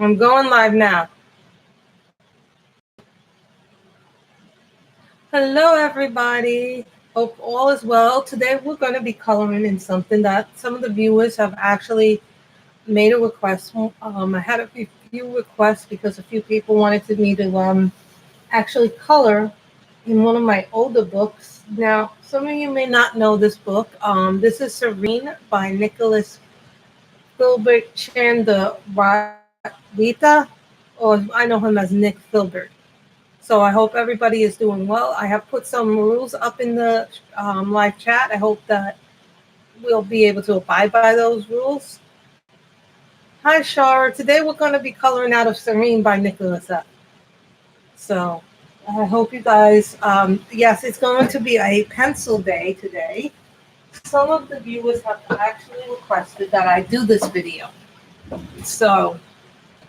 I'm going live now. Hello, everybody. Hope all is well. Today we're going to be coloring in something that some of the viewers have actually made a request. I had a few requests because a few people wanted me to actually color in one of my older books. Now, some of you may not know this book. This is Serene by Nicholas Filbert Chandrawita, or I know him as Nick Filbert. So I hope everybody is doing well. I have put some rules up in the live chat. I hope that we'll be able to abide by those rules. Hi, Shara. Today we're going to be coloring out of Serene by Nicholas F. So I hope you guys, yes, it's going to be a pencil day today. Some of the viewers have actually requested that I do this video. So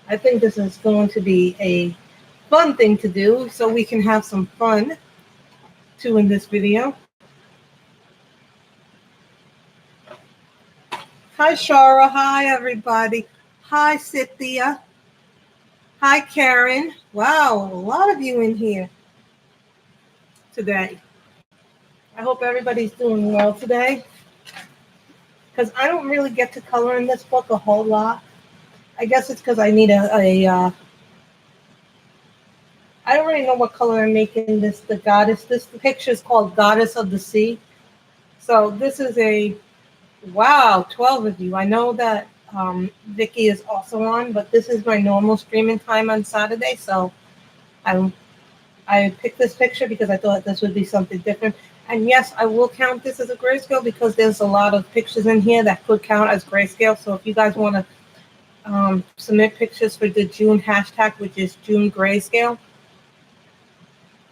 I think this is going to be a fun thing to do so we can have some fun too in this video. Hi, Shara. Hi, everybody. Hi, Cynthia. Hi, Karen. Wow, a lot of you in here today. I hope everybody's doing well today, because I don't really get to color in this book a whole lot. I guess it's because I need I don't really know what color I'm making this, the goddess. The picture is called Goddess of the Sea. So this is wow, 12 of you. I know that Vicky is also on, but this is my normal streaming time on Saturday. So I picked this picture because I thought this would be something different. And yes, I will count this as a grayscale because there's a lot of pictures in here that could count as grayscale. So if you guys want to submit pictures for the June hashtag, which is June grayscale,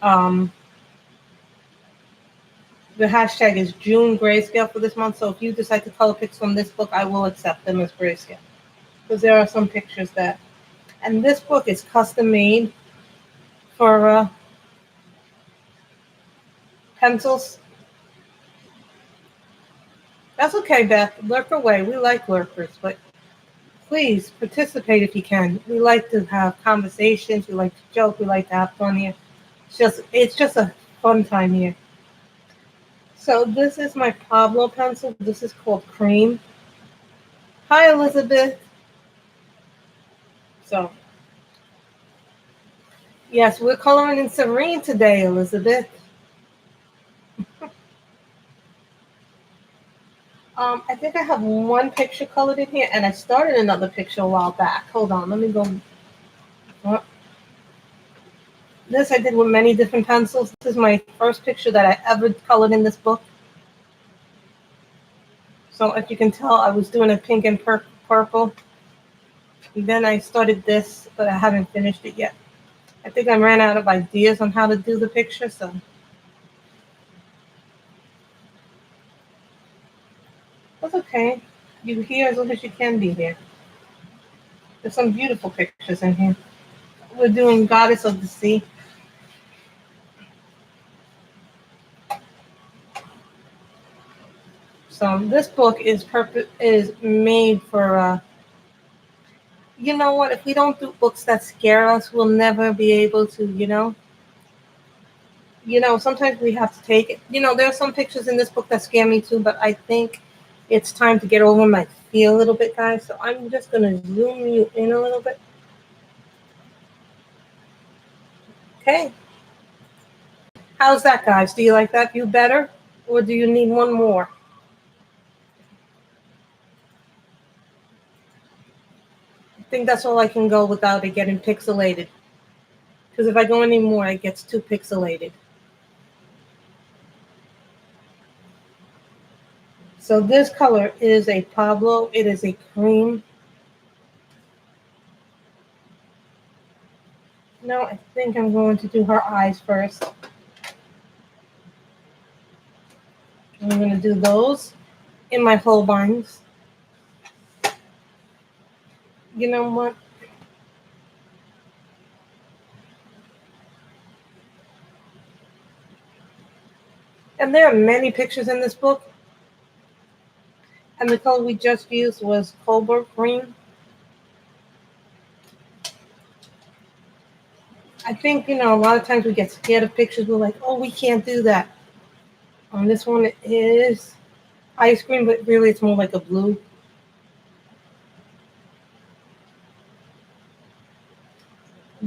the hashtag is June grayscale for this month. So if you decide to color pics from this book, I will accept them as grayscale, because there are some pictures that, and this book is custom made for pencils. That's okay, Beth. Lurk away. We like lurkers, but please participate if you can. We like to have conversations. We like to joke. We like to have fun here. It's just a fun time here. So this is my Pablo pencil. This is called Cream. Hi, Elizabeth. So, yes, we're coloring in Serene today, Elizabeth. I think I have one picture colored in here, and I started another picture a while back. Hold on, let me go. This I did with many different pencils. This is my first picture that I ever colored in this book. So if you can tell, I was doing a pink and purple. And then I started this, but I haven't finished it yet. I think I ran out of ideas on how to do the picture, so. That's okay. You're here as long as you can be here. There's some beautiful pictures in here. We're doing Goddess of the Sea. So this book is made for, you know what, if we don't do books that scare us, we'll never be able to, sometimes we have to take it. There are some pictures in this book that scare me too, but I think it's time to get over my fear a little bit, guys. So I'm just going to zoom you in a little bit. Okay. How's that, guys? Do you like that view better? Or do you need one more? I think that's all I can go without it getting pixelated. Because if I go any more, it gets too pixelated. So this color is a Pablo. It is a cream. No, I think I'm going to do her eyes first. I'm going to do those in my Holbeins. You know what? And there are many pictures in this book. And the color we just used was Cobalt Green. I think, a lot of times we get scared of pictures. We're like, oh, we can't do that. On this one, it is ice cream, but really it's more like a blue.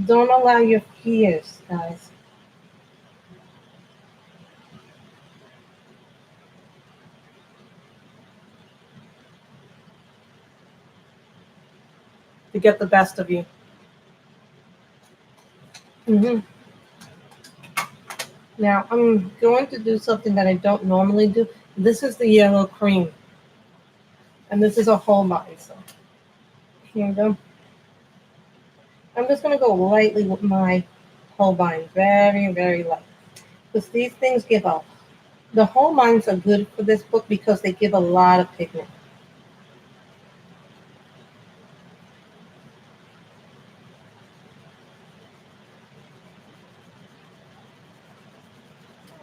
Don't allow your fears, guys, to get the best of you. hmm Now, I'm going to do something that I don't normally do. This is the yellow cream, and this is a whole body. So, here we go. I'm just going to go lightly with my whole body, very, very light. Because these things give out. The whole lines are good for this book because they give a lot of pigment.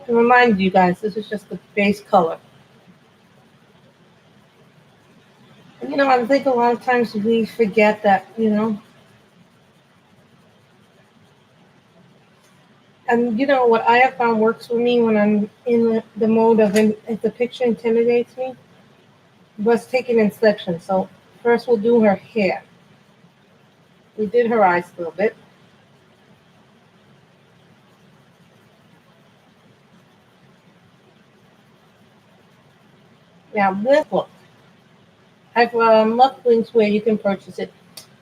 To remind you guys, this is just the base color. And I think a lot of times we forget that, and what I have found works for me when I'm in the mode of if the picture intimidates me, was taking in sections. So first we'll do her hair. We did her eyes a little bit. Now this book, I've left links where you can purchase it.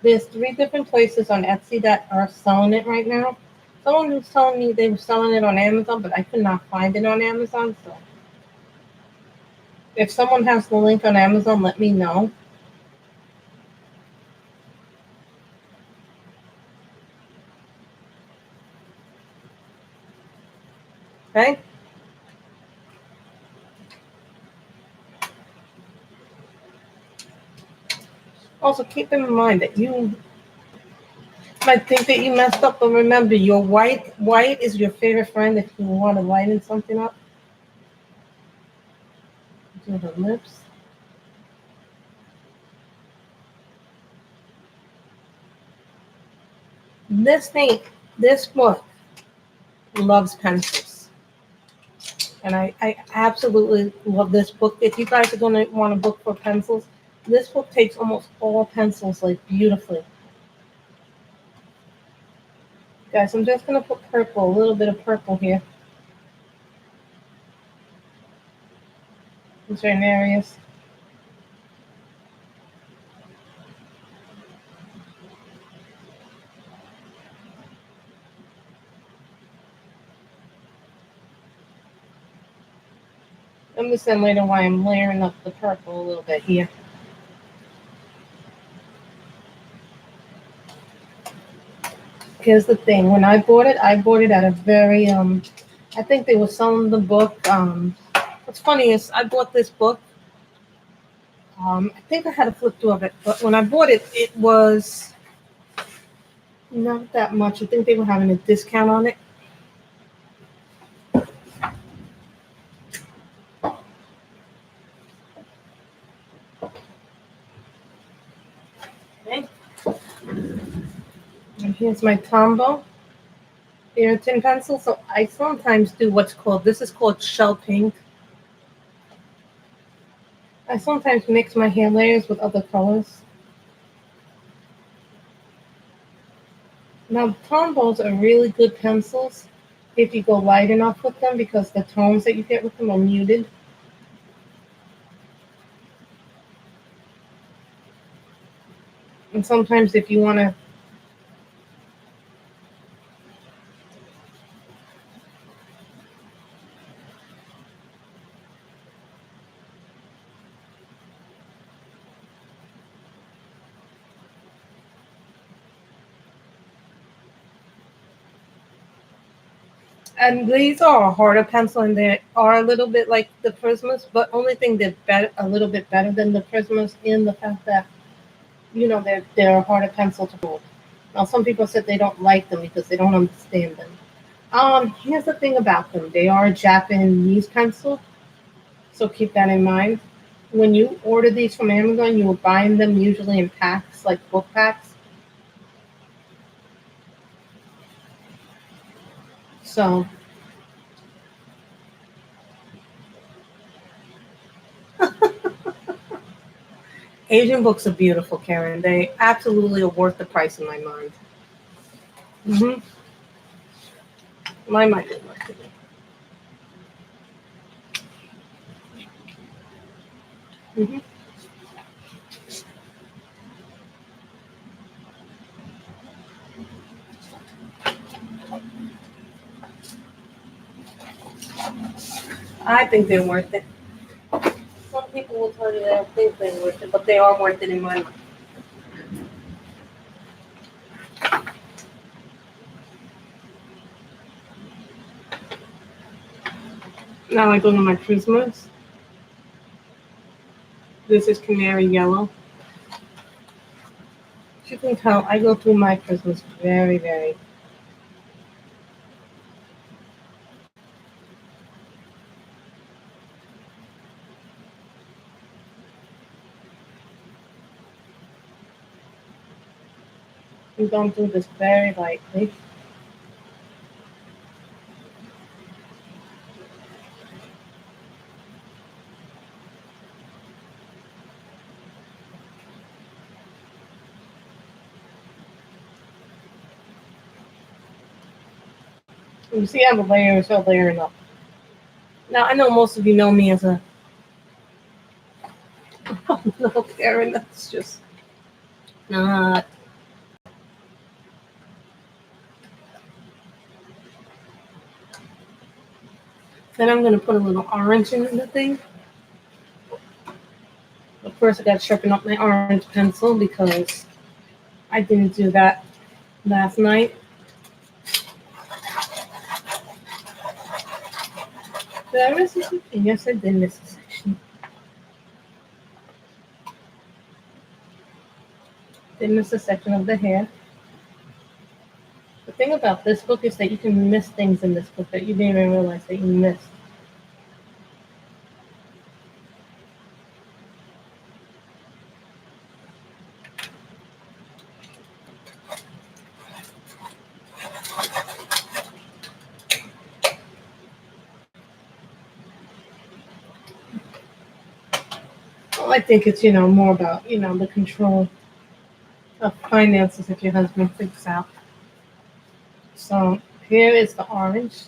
There's 3 different places on Etsy that are selling it right now. Someone was telling me they were selling it on Amazon, but I could not find it on Amazon. So if someone has the link on Amazon, let me know. Okay? Also, keep in mind that you might think that you messed up, but remember, your white is your favorite friend if you want to lighten something up. Do the lips. This book loves pencils. And I absolutely love this book. If you guys are going to want a book for pencils, this book takes almost all pencils like beautifully. Guys, I'm just going to put purple, a little bit of purple here in certain areas. Understand later why I'm layering up the purple a little bit here. Here's the thing. When I bought it at a very I think they were selling the book. What's funny is I bought this book. I think I had a flip through of it, but when I bought it, it was not that much. I think they were having a discount on it. Okay. And here's my Tombow tin pencil. So I sometimes do what's called, this is called shell pink. I sometimes mix my hair layers with other colors. Now, Tombows are really good pencils if you go light enough with them because the tones that you get with them are muted. And sometimes if you want to, and these are a harder pencil and they are a little bit like the Prismas, but only thing they're better, a little bit better than the Prismas in the fact that, they're a harder pencil to hold. Now, some people said they don't like them because they don't understand them. Here's the thing about them. They are a Japanese pencil, so keep that in mind. When you order these from Amazon, you will buy them usually in packs, like book packs. So Asian books are beautiful, Karen. They absolutely are worth the price in my mind. Mm-hmm. My mind is worth it. Mm-hmm. I think they're worth it. Some people will tell you they don't think they're worth it, but they are worth it in my mind. Now I go to my Christmas. This is canary yellow. You can tell I go through my Christmas very. We don't do this very lightly. You see how the layers are layering up. Now I know most of you know me as a no, Karen. That's just not. Then I'm gonna put a little orange in the thing. But first, I gotta sharpen up my orange pencil because I didn't do that last night. Did I miss a section? Yes, I did miss a section. Did miss a section of the hair. The thing about this book is that you can miss things in this book that you didn't even realize that you missed. Well, I think it's, more about, the control of finances that your husband thinks out. So here is the orange.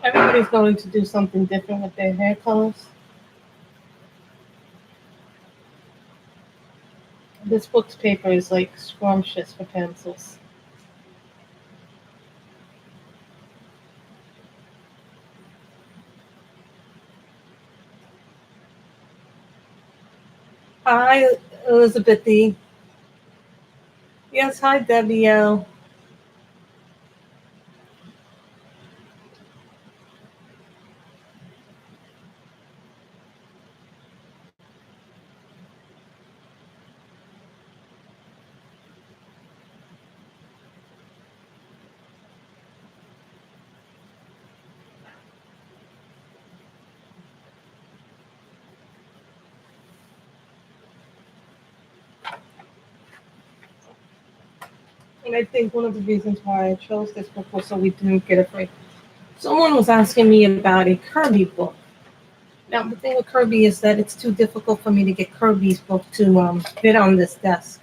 Everybody's going to do something different with their hair colors. This book's paper is like scrumptious for pencils. Hi, Elizabeth E. Yes, hi, Debbie L. And I think one of the reasons why I chose this book was so we didn't get afraid. Someone was asking me about a Kirby book. Now, the thing with Kirby is that it's too difficult for me to get Kirby's book to fit on this desk.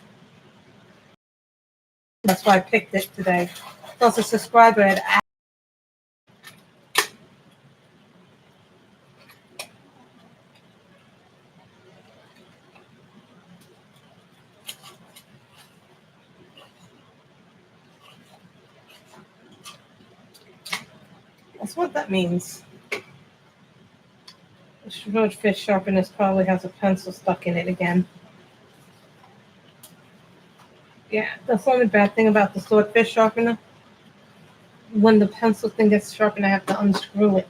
That's why I picked it today. Plus, a subscriber had asked. That's what that means. The swordfish sharpeners probably has a pencil stuck in it again. Yeah, that's the only bad thing about the swordfish sharpener. when the pencil thing gets sharpened, I have to unscrew it.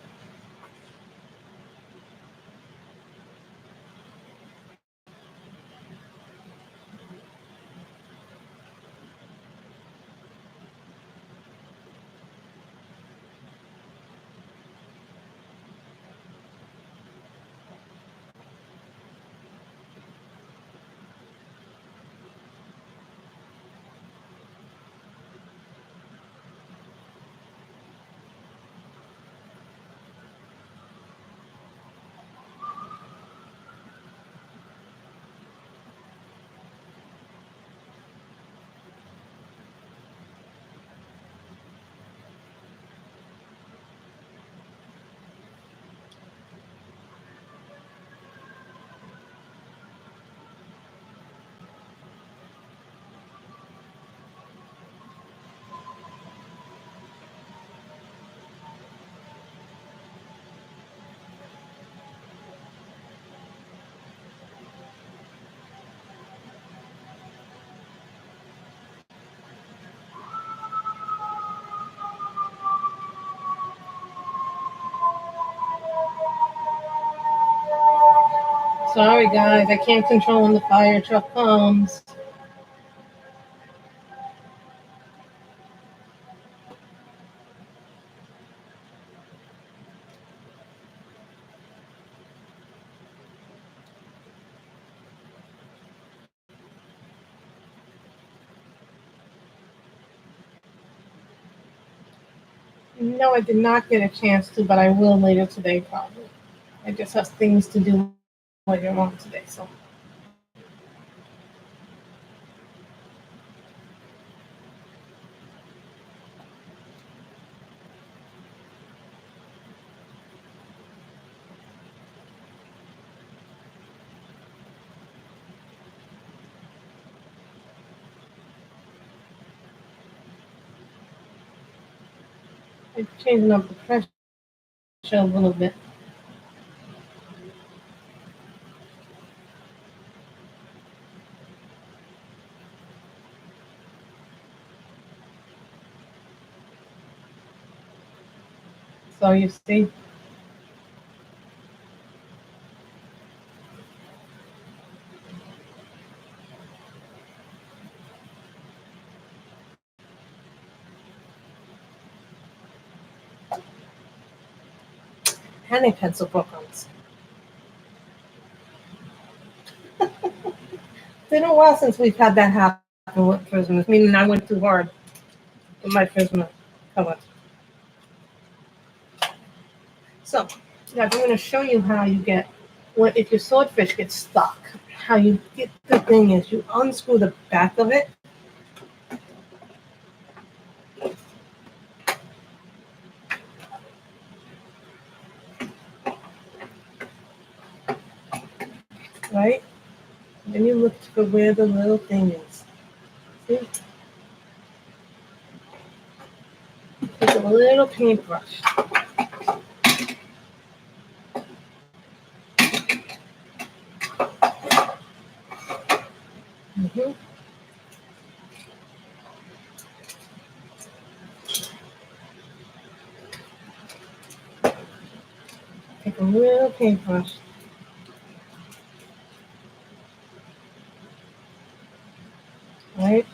Sorry, guys, I can't control when the fire truck comes. No, I did not get a chance to, but I will later today, probably. I just have things to do later on today, so. I'm changing up the pressure a little bit. So you see, and a pencil broke on us. It's been a while since we've had that happen with prisoners, meaning I went too hard with my prisoner color. So, now I'm going to show you how you get, what if your swordfish gets stuck, how you get the thing is you unscrew the back of it. Right? And then you look for where the little thing is. See? Take a little paintbrush. Mm-hmm. Take a little paintbrush. Right?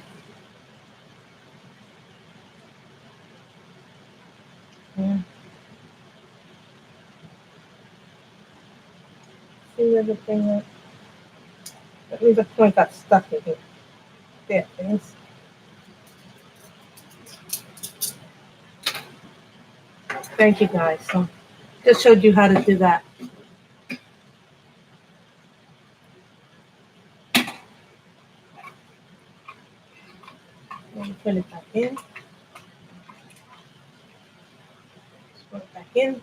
Yeah. See where the thing is? That means the point got stuck in here. There it is. Thank you guys. So just showed you how to do that. And put it back in. Just put it back in.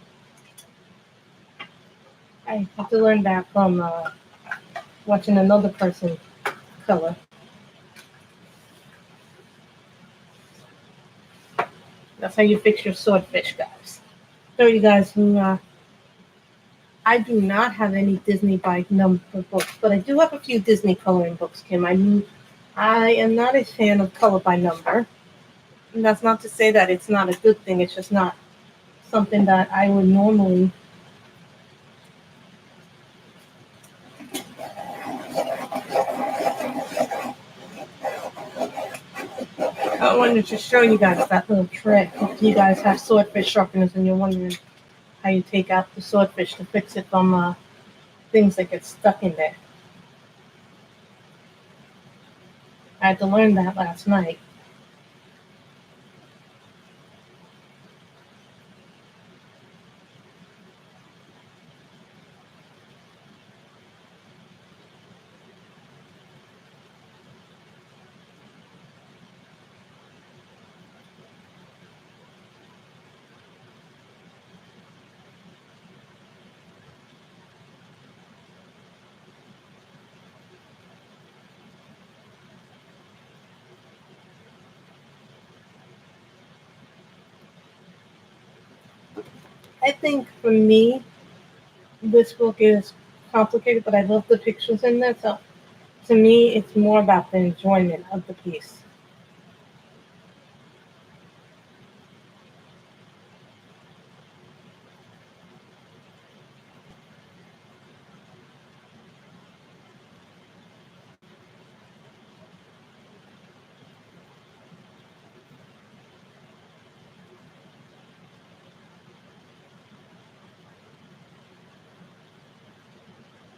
I have to learn that from watching another person color. That's how you fix your swordfish, guys. So you guys who I do not have any Disney by number books, but I do have a few Disney coloring books, Kim. I am not a fan of color by number. And that's not to say that it's not a good thing. It's just not something that I would normally. I wanted to show you guys that little trick. If you guys have swordfish sharpeners and you're wondering how you take out the swordfish to fix it from things that get stuck in there. I had to learn that last night. I think for me, this book is complicated, but I love the pictures in there. So to me, it's more about the enjoyment of the piece.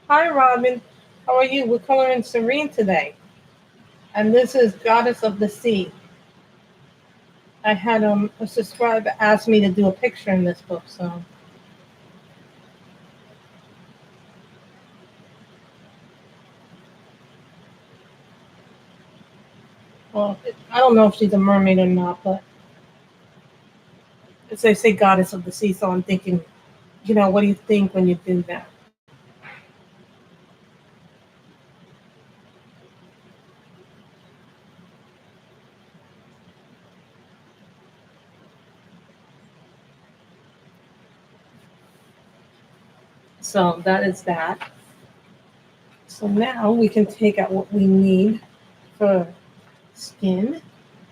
Hi, Robin. How are you? We're coloring Serene today. And this is Goddess of the Sea. I had a subscriber ask me to do a picture in this book, so well, I don't know if she's a mermaid or not, but as they say Goddess of the Sea, so I'm thinking, what do you think when you do that? So that is that. So now we can take out what we need for skin,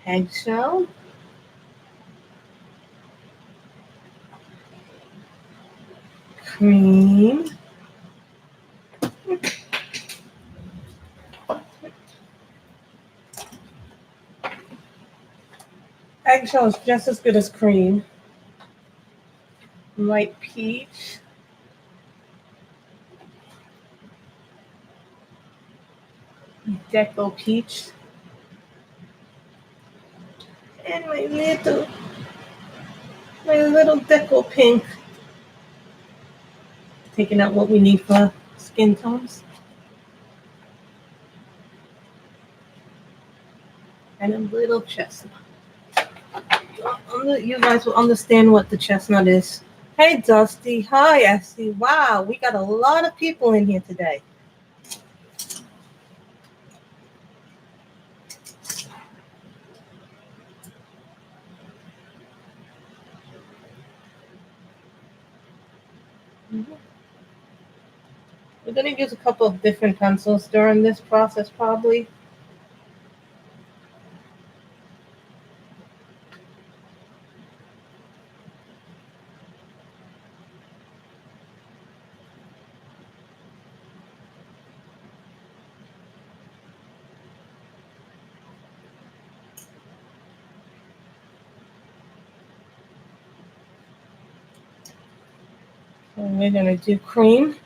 eggshell, cream, eggshell is just as good as cream, light peach, deco peach, and my little deco pink. Taking out what we need for skin tones. And a little chestnut. You guys will understand what the chestnut is. Hey, Dusty. Hi, Essie. Wow, we got a lot of people in here today. We're going to use a couple of different pencils during this process, probably. And we're going to do cream.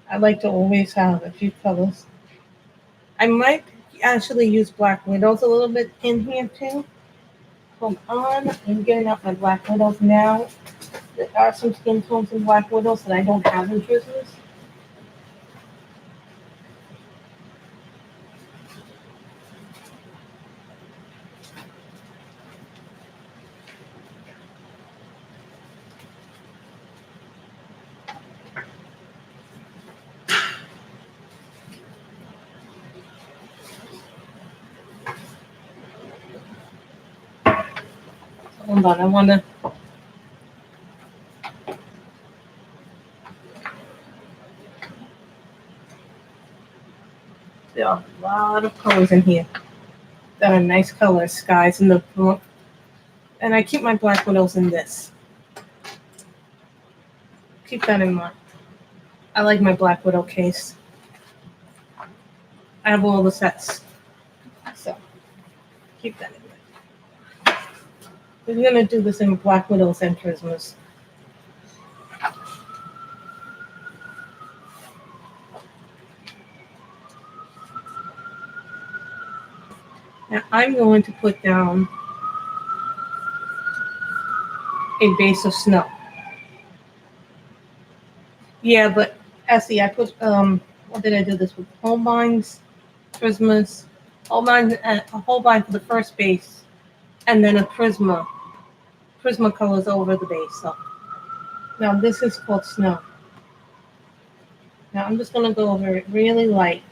I like to always have a few colors. I might actually use black widows a little bit in here too. Hold on, I'm getting out my black widows now. There are some skin tones in black widows that I don't have in drizzles. Hold on, I want to. there are a lot of colors in here that are nice colors, skies in the blue. And I keep my black widows in this. Keep that in mind. I like my black widow case. I have all the sets. So keep that in mind. We're gonna do this in black widows and prismas. Now I'm going to put down a base of snow. Yeah, but Essie, I put what did I do this with? Holbein's, prismas, Holbein, and a Holbein for the first base, and then a prisma colors over the base. So now this is called snow. Now I'm just gonna go over it really light.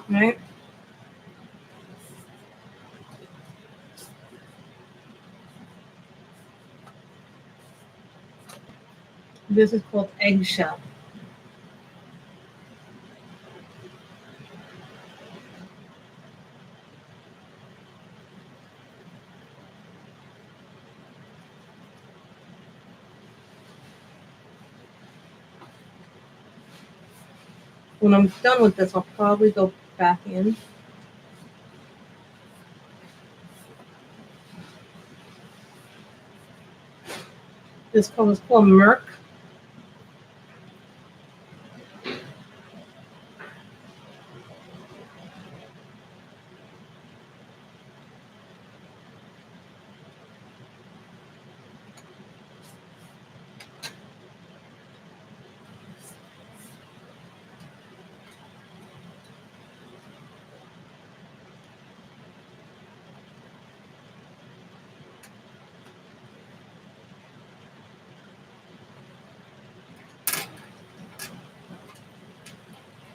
Right? This is called eggshell. When I'm done with this, I'll probably go back in. This color is called Merc.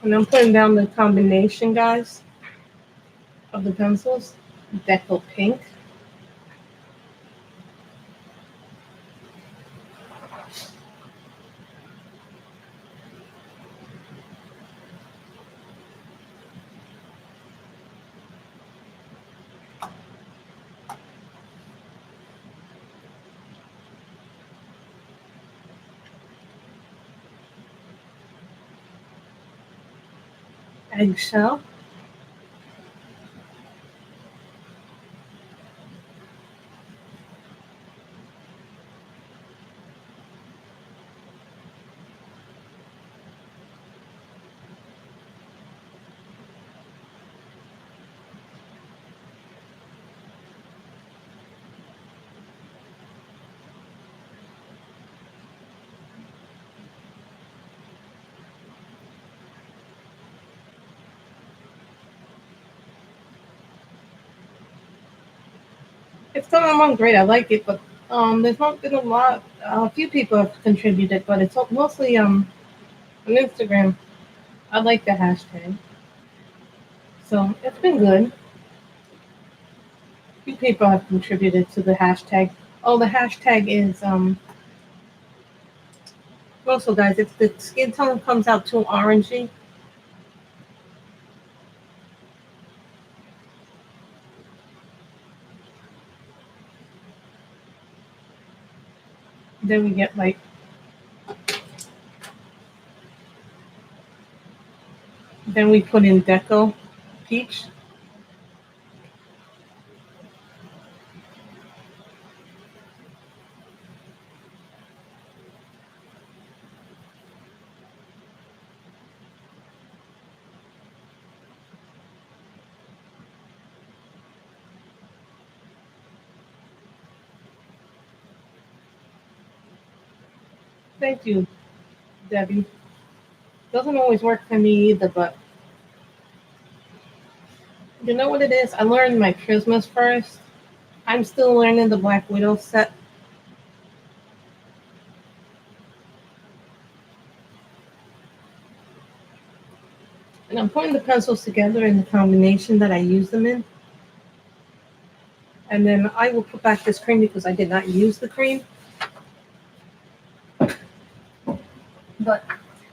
And I'm putting down the combination, guys, of the pencils. Deco Pink. Eggshell. It's coming along great. I like it, but there's not been a lot. A few people have contributed, but it's mostly on Instagram. I like the hashtag, so it's been good. A few people have contributed to the hashtag. Oh, the hashtag is also, guys, if the skin tone comes out too orangey, then we get like then we put in Deco Peach. Thank you, Debbie. Doesn't always work for me either, but you know what it is? I learned my Christmas first. I'm still learning the Black Widow set. And I'm putting the pencils together in the combination that I use them in. And then I will put back this cream because I did not use the cream. but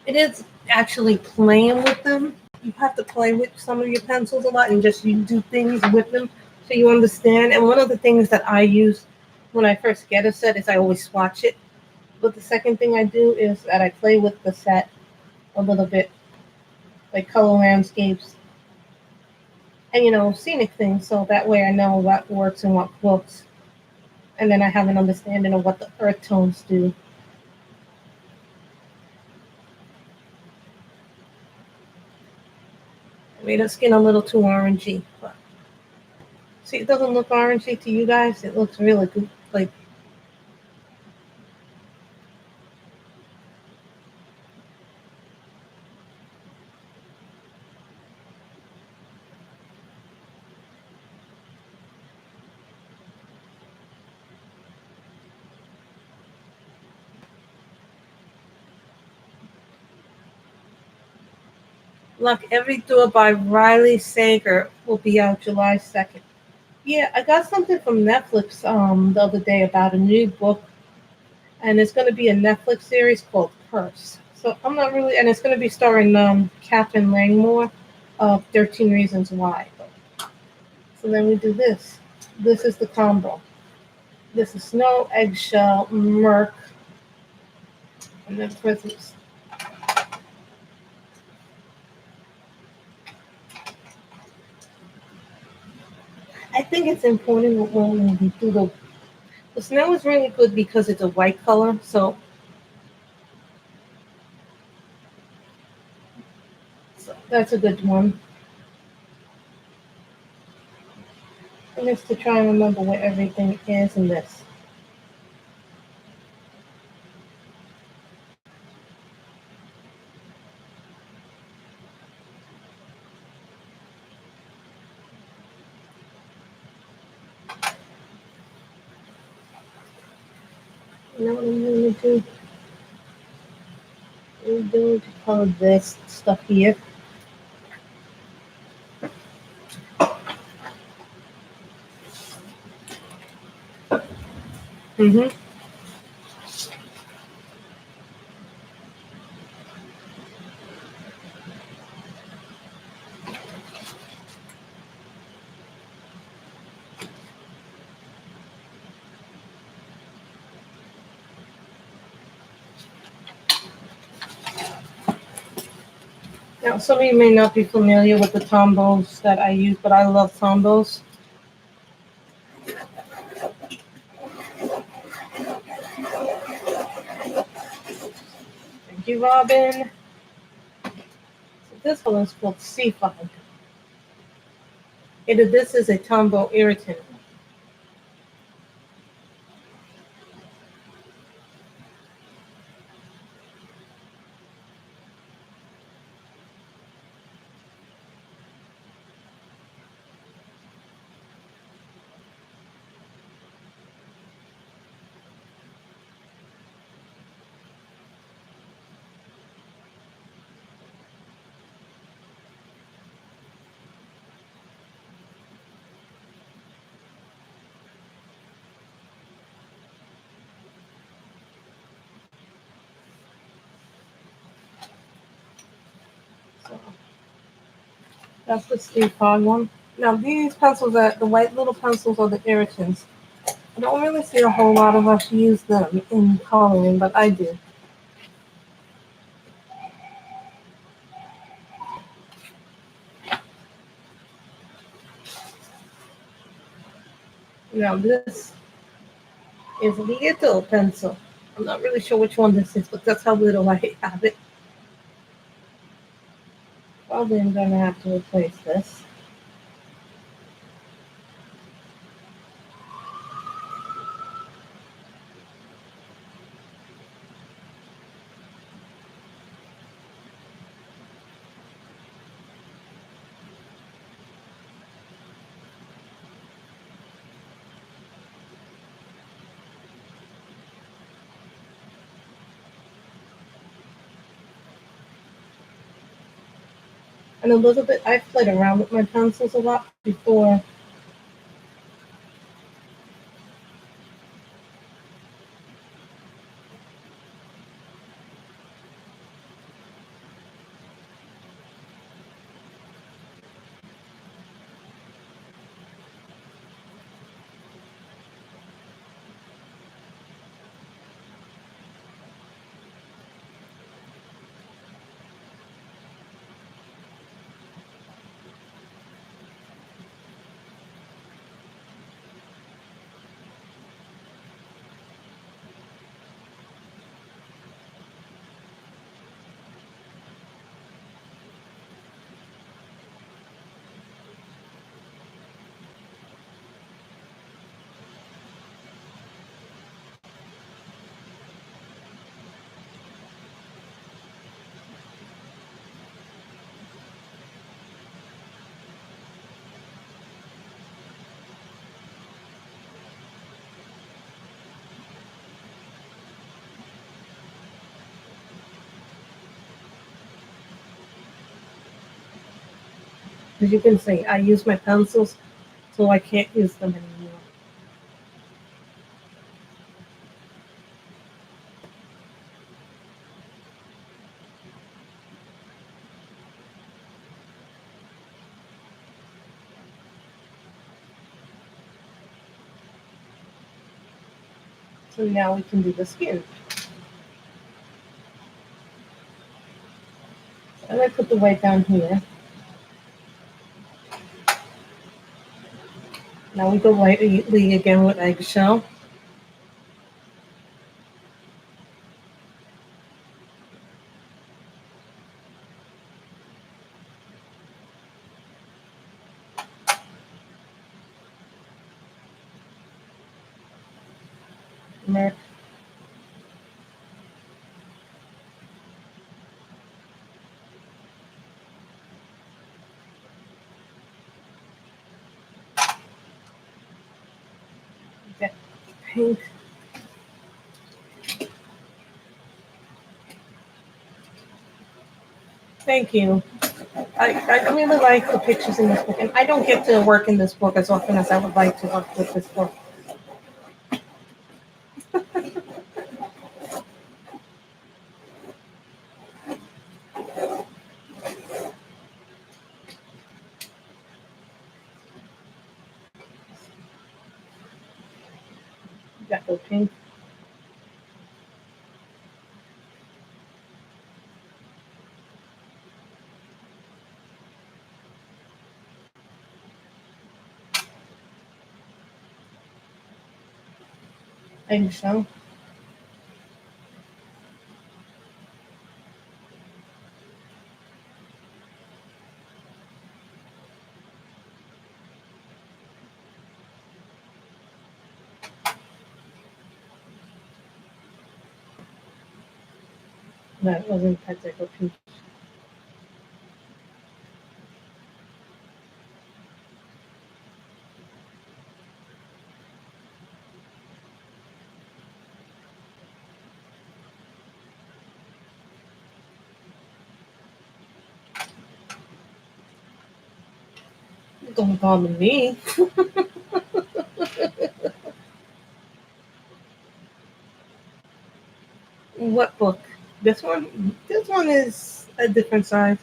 it is actually playing with them. You have to play with some of your pencils a lot and just you do things with them so you understand. And one of the things that I use when I first get a set is I always swatch it. But the second thing I do is that I play with the set a little bit, like color landscapes and scenic things, so that way I know what works and what books, and then I have an understanding of what the earth tones do. I made her skin a little too orangey, but see, it doesn't look orangey to you guys. It looks really good, like Look, Every Door by Riley Sager will be out July 2nd. Yeah, I got something from Netflix the other day about a new book, and it's going to be a Netflix series called Curse. So I'm not really, and it's going to be starring Catherine Langmore of 13 Reasons Why. So then we do this. This is the combo. This is Snow, Eggshell, Merc, and then Prisms. I think it's important when we do the snow is really good because it's a white color, so that's a good one. And it's to try and remember where everything is in this. You know what I'm going to do? I'm going to color this stuff here. Mm-hmm. Now, some of you may not be familiar with the Tombos that I use, but I love Tombos. Thank you, Robin. So this one is called C5. This is a Tombow irritant. So that's the C5 one. Now these pencils, the white little pencils, are the irritants. I don't really see a whole lot of us use them in coloring, but I do. Now this is a little pencil. I'm not really sure which one this is, but that's how little I have it. Probably I'm gonna have to replace this. And a little bit, I've played around with my pencils a lot before. As you can see, I use my pencils, so I can't use them anymore. So now we can do the skin. And I put the white down here. Now we go lightly again with eggshell. Merc. Get pink. Thank you. I really like the pictures in this book, and I don't get to work in this book as often as I would like to work with this book. Got the pink. Eggshell. That wasn't technical pink. Don't bother me. What book? This one? This one is a different size.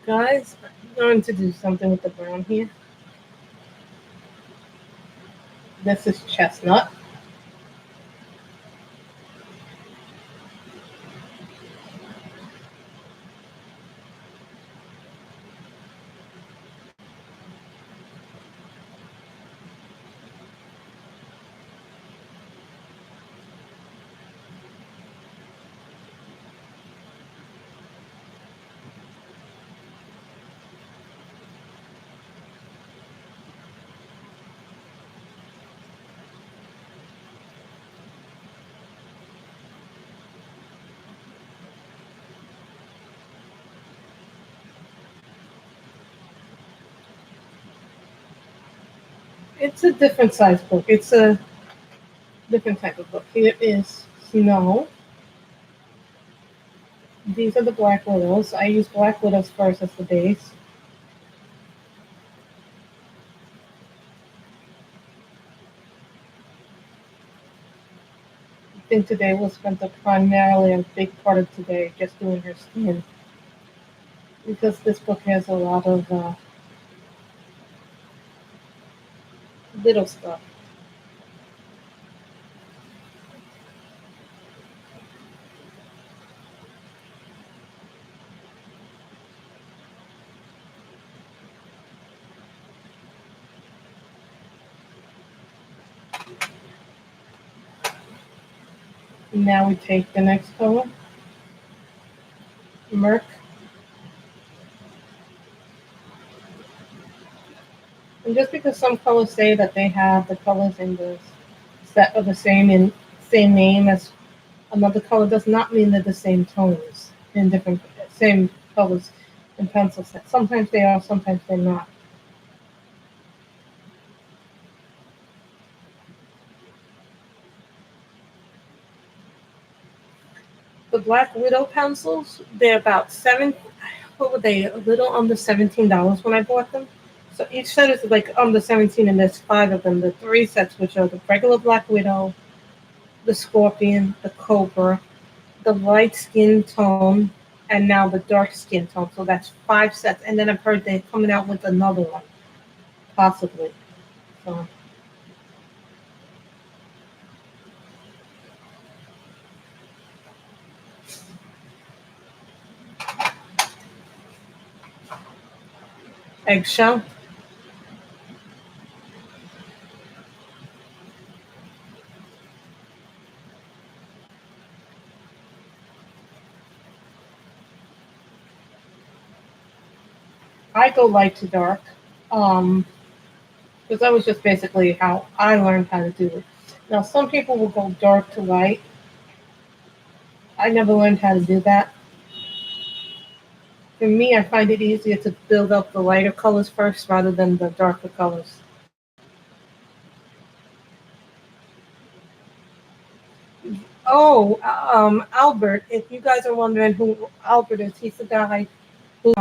Guys, I'm going to do something with the brown here. This is chestnut. It's a different size book. It's a different type of book. Here is snow. These are the black widows. I use black widows first as the base. I think today was spent primarily a big part of today just doing her skin. Because this book has a lot of little stuff. Now we take the next color, Merc. And just because some colors say that they have the colors in the set of the same name as another color does not mean they're the same tones in different same colors in pencil sets. Sometimes they are, sometimes they're not. The Black Widow pencils, they're about what were they? A little under $17 when I bought them. So each set is like under 17, and there's five of them. The three sets, which are the regular Black Widow, the Scorpion, the Cobra, the light skin tone, and now the dark skin tone. So that's five sets. And then I've heard they're coming out with another one, possibly. So eggshell. I go light to dark. Um, because that was just basically how I learned how to do it. Now, some people will go dark to light. I never learned how to do that. For me, I find it easier to build up the lighter colors first rather than the darker colors. Oh, Albert, if you guys are wondering who Albert is, he's the guy who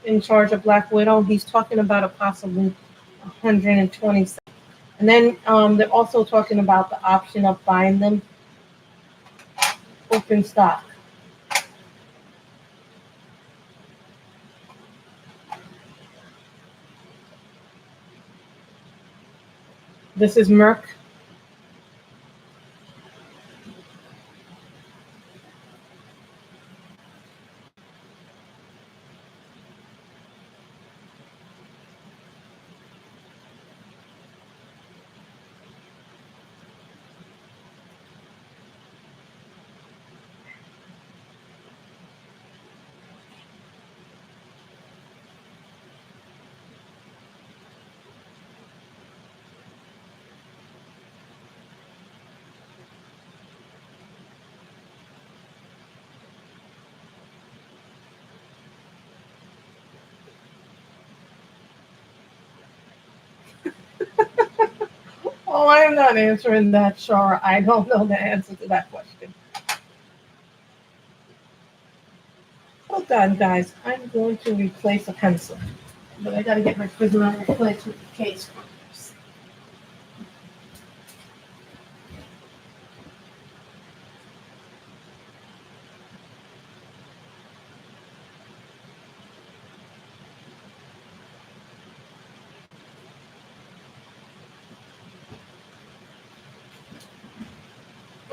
in charge of Black Widow. He's talking about a possibly 120. And then they're also talking about the option of buying them open stock. This is Merck. Oh, I am not answering that, Shara. I don't know the answer to that question. Hold on, guys. I'm going to replace a pencil, but I got to get my Prism replacement case first.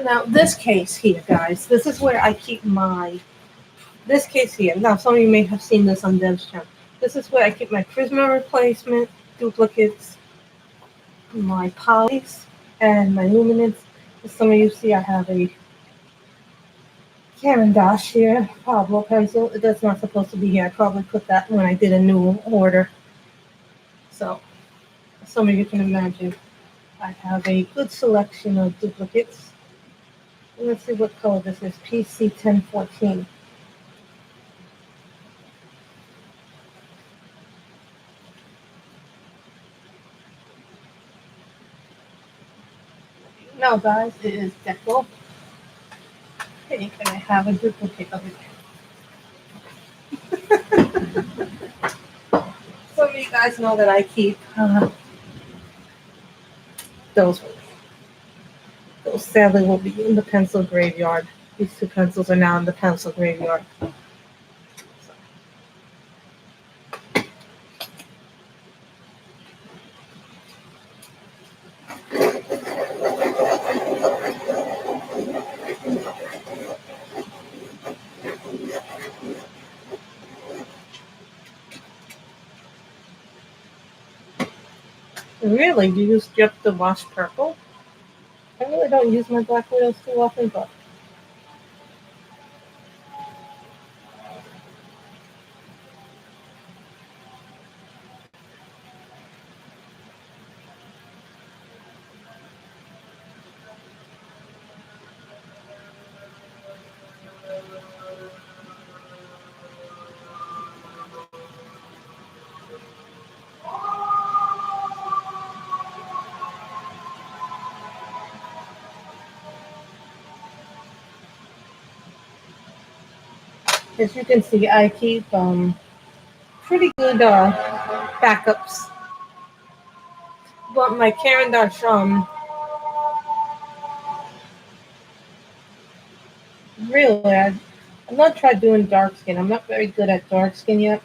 Now, this case here, guys, this is where I keep this case here. Now, some of you may have seen this on Dev's channel. This is where I keep my Prisma replacement, duplicates, my polys, and my luminance. As some of you see, I have a Caran d'Ache here, Pablo pencil. That's not supposed to be here. I probably put that when I did a new order. So, some of you can imagine, I have a good selection of duplicates. Let's see what color this is, PC 1014. Now, guys, it is Deco pink, and I have a duplicate of it. Some of you guys know that I keep those with me. Those sadly will be in the pencil graveyard. These two pencils are now in the pencil graveyard. Really? Do you strip the wash purple? I really don't use my Black Widows too often, but As you can see, I keep pretty good backups. But my Karen Darsham, really, I've not tried doing dark skin. I'm not very good at dark skin yet.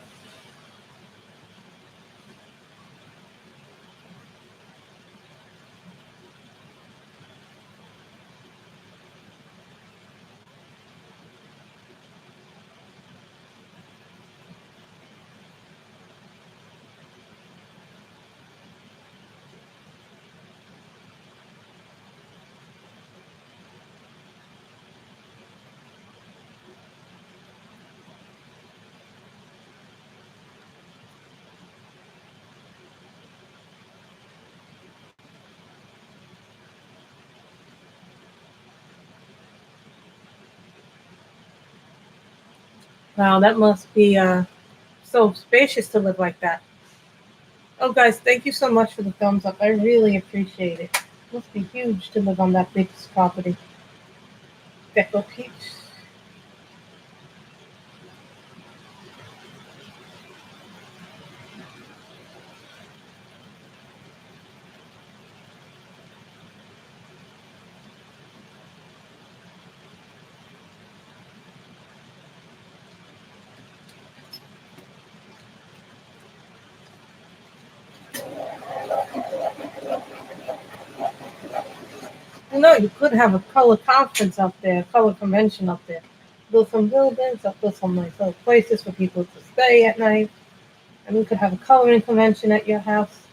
Wow, that must be so spacious to live like that. Oh, guys, thank you so much for the thumbs up. I really appreciate it. Must be huge to live on that big property. Deco Peach. No, you could have a color conference up there, color convention up there. Build some buildings, up build some nice little places for people to stay at night. And we could have a coloring convention at your house.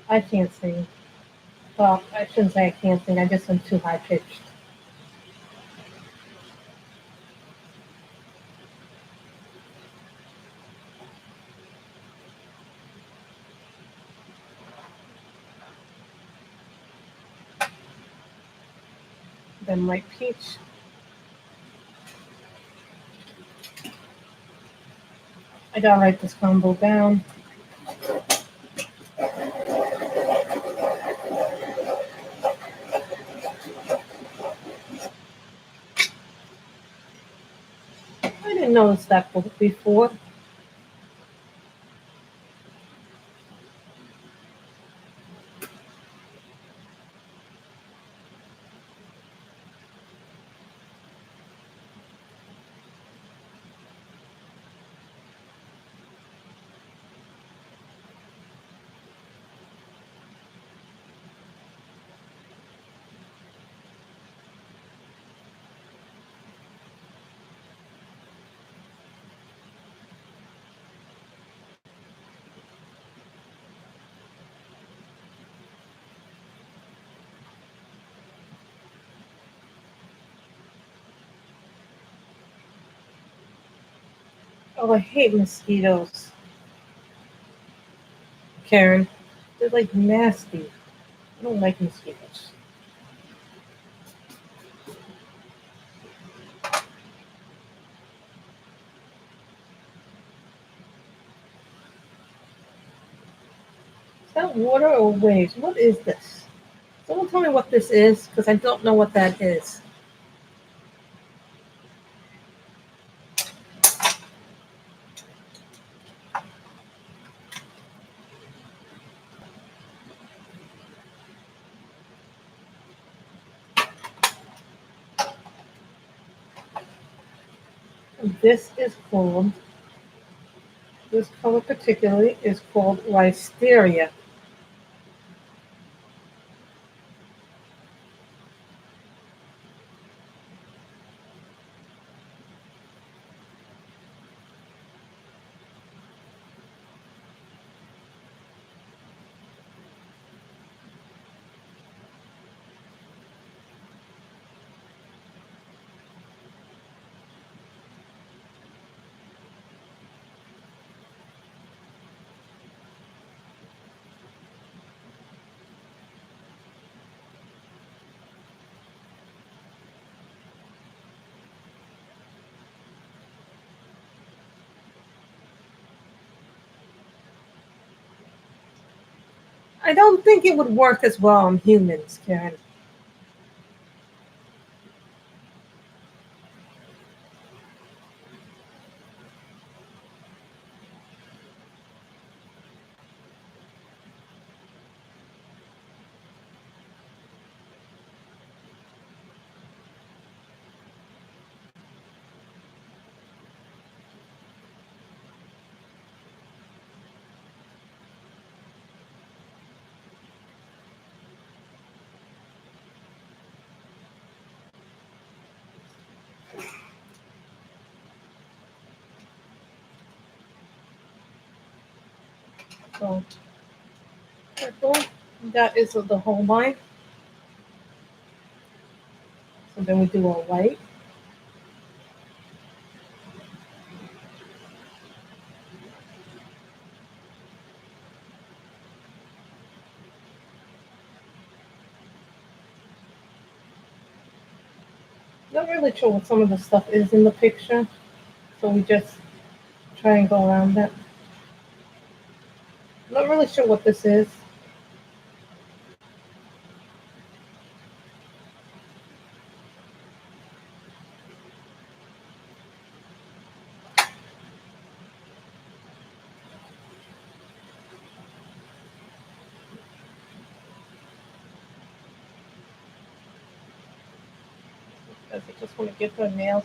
I can't sing. Well, I shouldn't say I can't sing. I just am too high pitched. Then White Peach. I gotta write this combo down. I didn't notice that book before. Oh, I hate mosquitoes, Karen. They're like nasty. I don't like mosquitoes. Is that water or waves? What is this? Someone tell me what this is, because I don't know what that is. This is called, this color particularly is called Wisteria. I don't think it would work as well on humans, Karen. So, that is the whole line. So then we do a white. Not really sure what some of the stuff is in the picture, so we just try and go around that. Not really sure what this is. I just want to get her nails.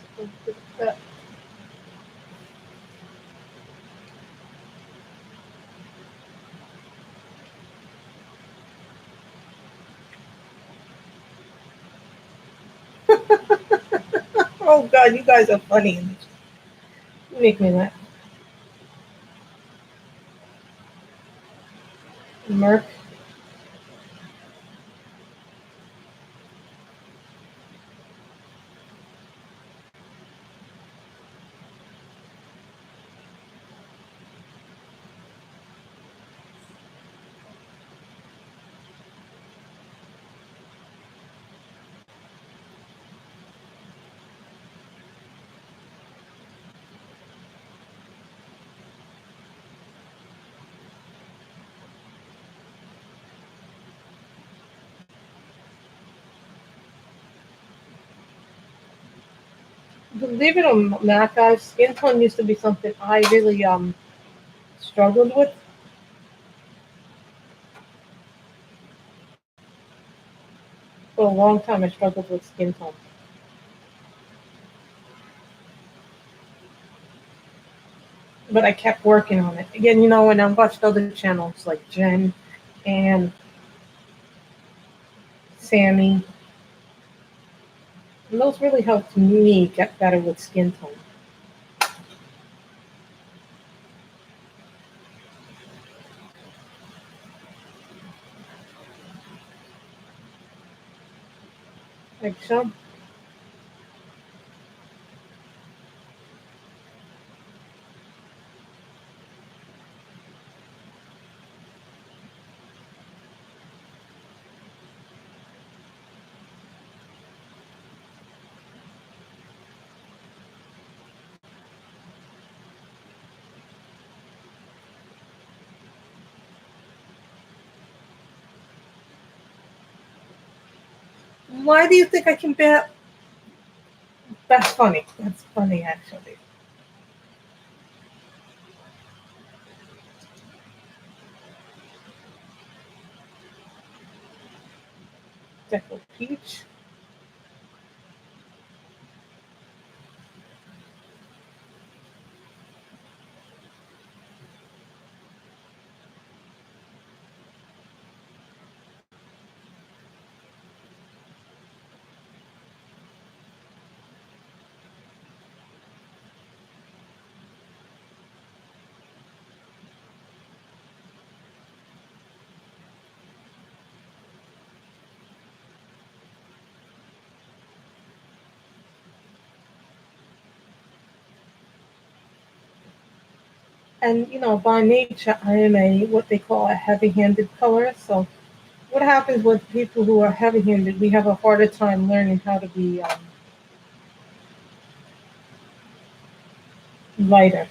Oh God, you guys are funny. You make me laugh. Merc. Believe it or not, guys, skin tone used to be something I really struggled with for a long time. I struggled with skin tone, but I kept working on it. Again, when I watched other channels like Jen and Sammy, and those really helped me get better with skin tone. Like so. Why do you think I can bet? That's funny. That's funny, actually. Deco peach. And by nature, I am a what they call a heavy-handed colorist. So what happens with people who are heavy-handed? We have a harder time learning how to be lighter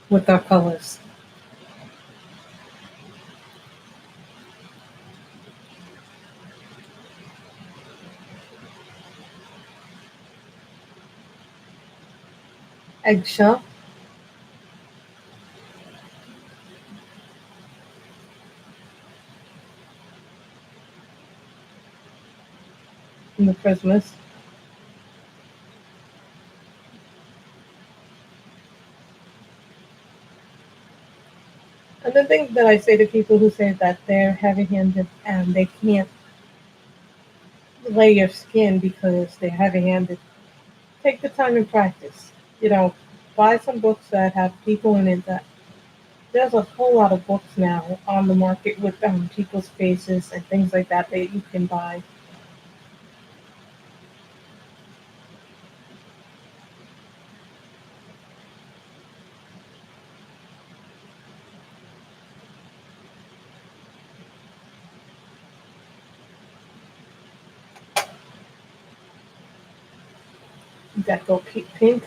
with our colors. Eggshell in the Christmas. And the thing that I say to people who say that they're heavy-handed and they can't lay your skin because they're heavy-handed, take the time and practice. Buy some books that have people in it that there's a whole lot of books now on the market with people's faces and things like that that you can buy that go pink.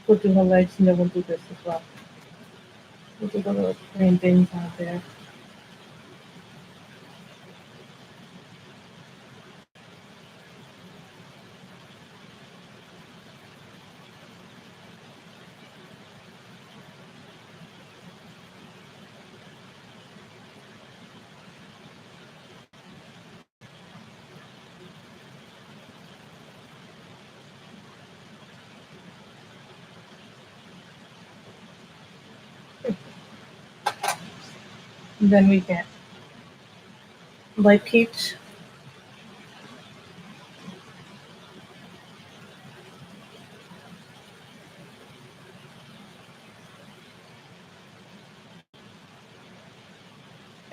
We'll do her legs and then we'll do this as well. We'll do the little green things out there. And then we get light peach.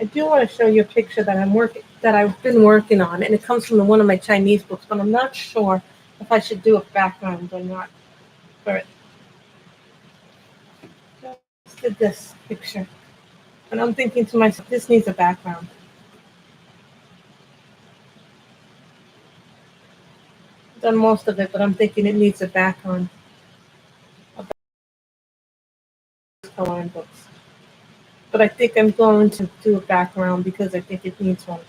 I do want to show you a picture that I've been working on, and it comes from one of my Chinese books, but I'm not sure if I should do a background or not for it. Just did this picture, and I'm thinking to myself, this needs a background. I've done most of it, but I'm thinking it needs a background. Coloring books, but I think I'm going to do a background because I think it needs one.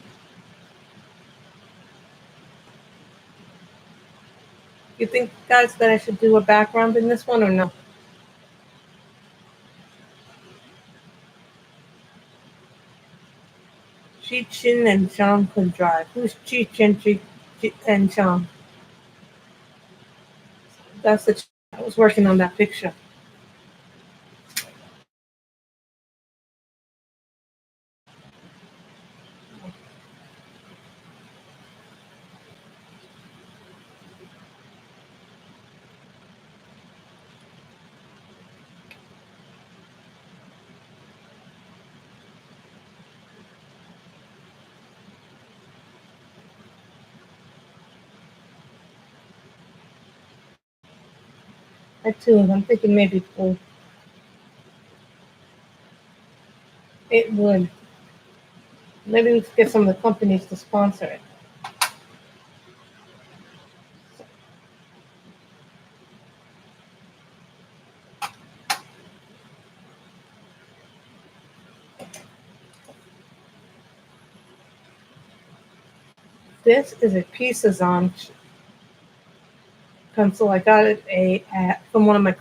You think, guys, that I should do a background in this one or no? Chi Chin and Sean could drive. Who's Chi Chin and Sean? That's the. I was working on that picture. I too. I'm thinking maybe blue. It would. Maybe we could get some of the companies to sponsor it. This is a Pisazon pencil. I got it from one of my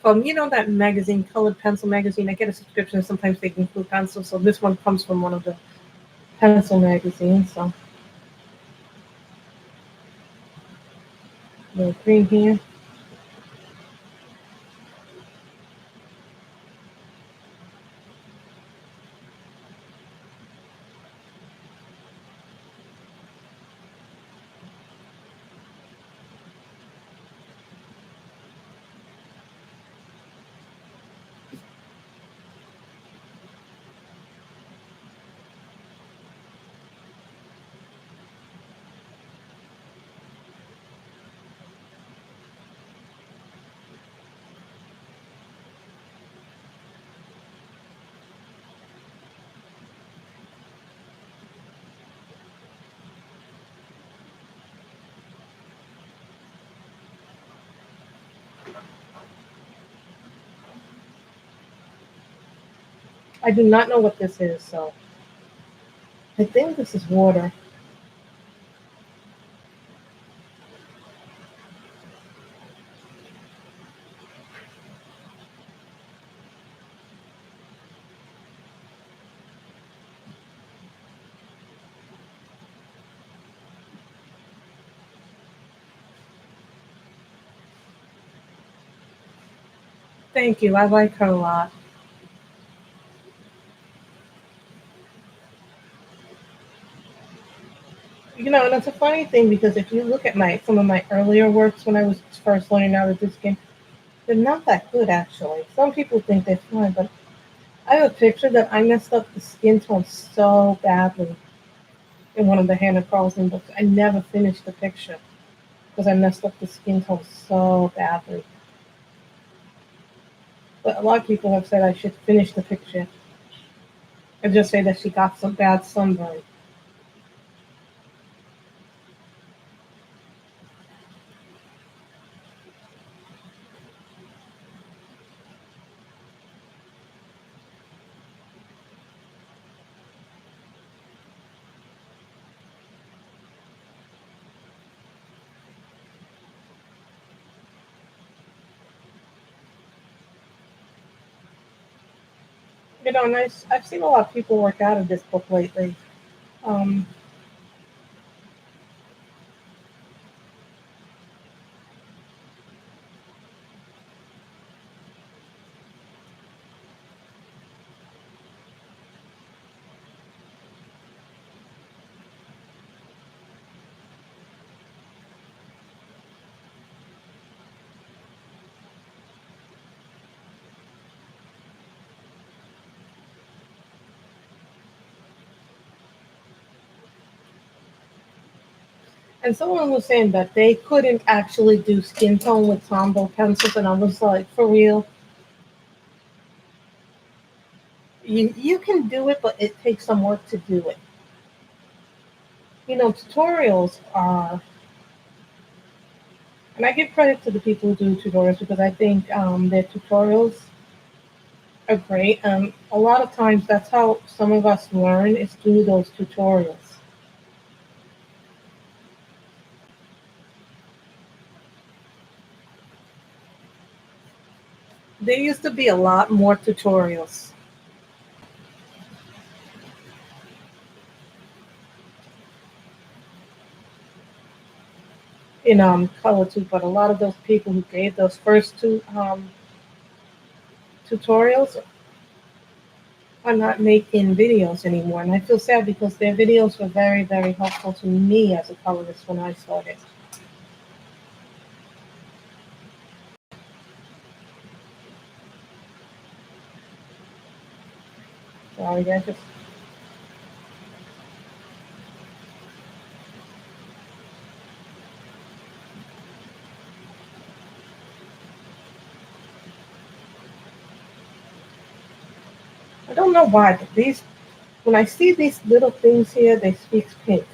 from that magazine, Colored Pencil magazine. I get a subscription. Sometimes they include pencils, so this one comes from one of the pencil magazines. So little green here. I do not know what this is, so I think this is water. Thank you. I like her a lot. And it's a funny thing because if you look at my some of my earlier works when I was first learning how to do skin, they're not that good actually. Some people think they're fine, but I have a picture that I messed up the skin tone so badly in one of the Hannah Carlson books. I never finished the picture because I messed up the skin tone so badly. But a lot of people have said I should finish the picture and just say that she got some bad sunburn. And I've seen a lot of people work out of this book lately. Um, and someone was saying that they couldn't actually do skin tone with Tombow pencils, and I was like, for real, you can do it, but it takes some work to do it. Tutorials are, and I give credit to the people who do tutorials because I think their tutorials are great. A lot of times that's how some of us learn is through those tutorials. There used to be a lot more tutorials in color too, but a lot of those people who gave those first two tutorials are not making videos anymore, and I feel sad because their videos were very, very helpful to me as a colorist when I started. Sorry, I don't know why, but these when I see these little things here, they speak pink.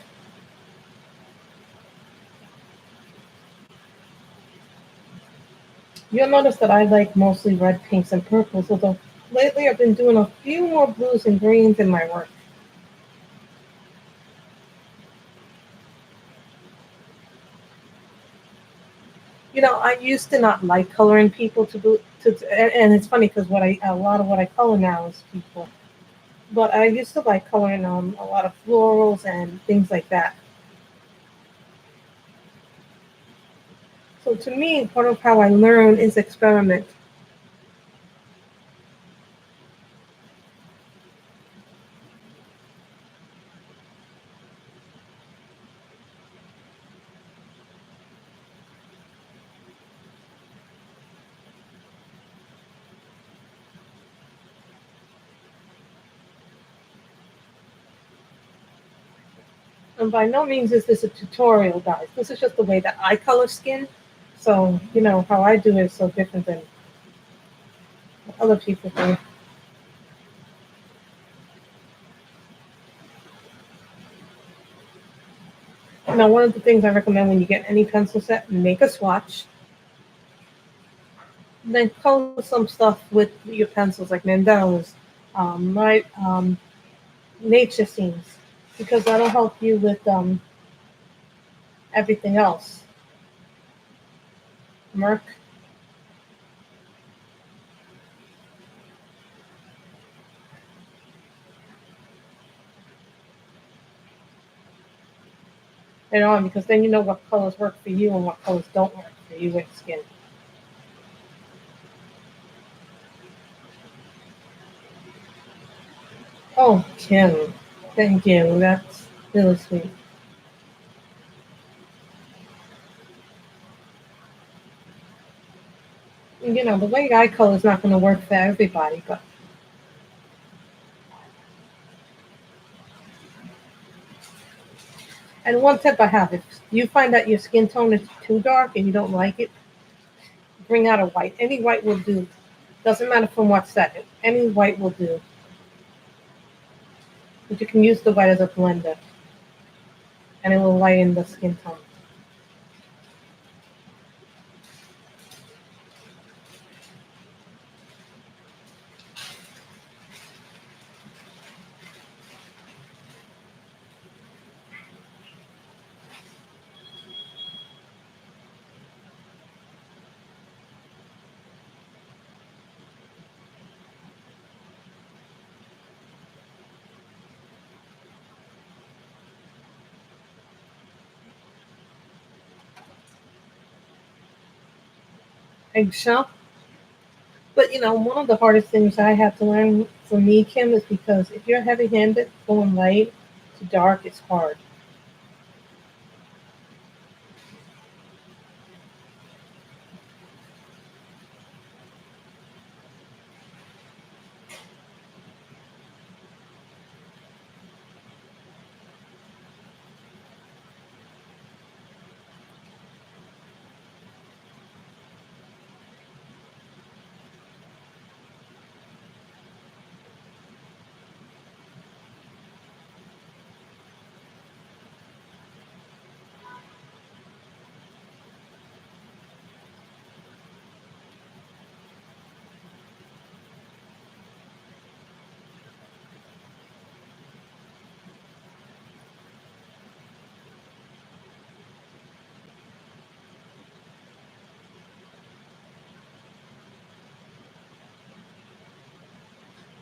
You'll notice that I like mostly red, pinks, and purples, although lately I've been doing a few more blues and greens in my work. I used to not like coloring people and it's funny because a lot of what I color now is people. But I used to like coloring a lot of florals and things like that. So to me, part of how I learn is experiment. And by no means is this a tutorial, guys. This is just the way that I color skin. So, how I do it is so different than what other people do. Now, one of the things I recommend when you get any pencil set, make a swatch. Then color some stuff with your pencils, like mandalas. Right, nature scenes, because that'll help you with everything else. Merc. And on, because then you know what colors work for you and what colors don't work for you with skin. Oh, Kim, thank you. That's really sweet. You know, the way eye color is not going to work for everybody, but and one tip I have: if you find that your skin tone is too dark and you don't like it, bring out a white. Any white will do. Doesn't matter from what set. Any white will do. But you can use the white as a blender, and it will lighten the skin tone. Eggshell. But you know, one of the hardest things I had to learn for me, Kim, is because if you're heavy-handed, going light to dark, it's hard.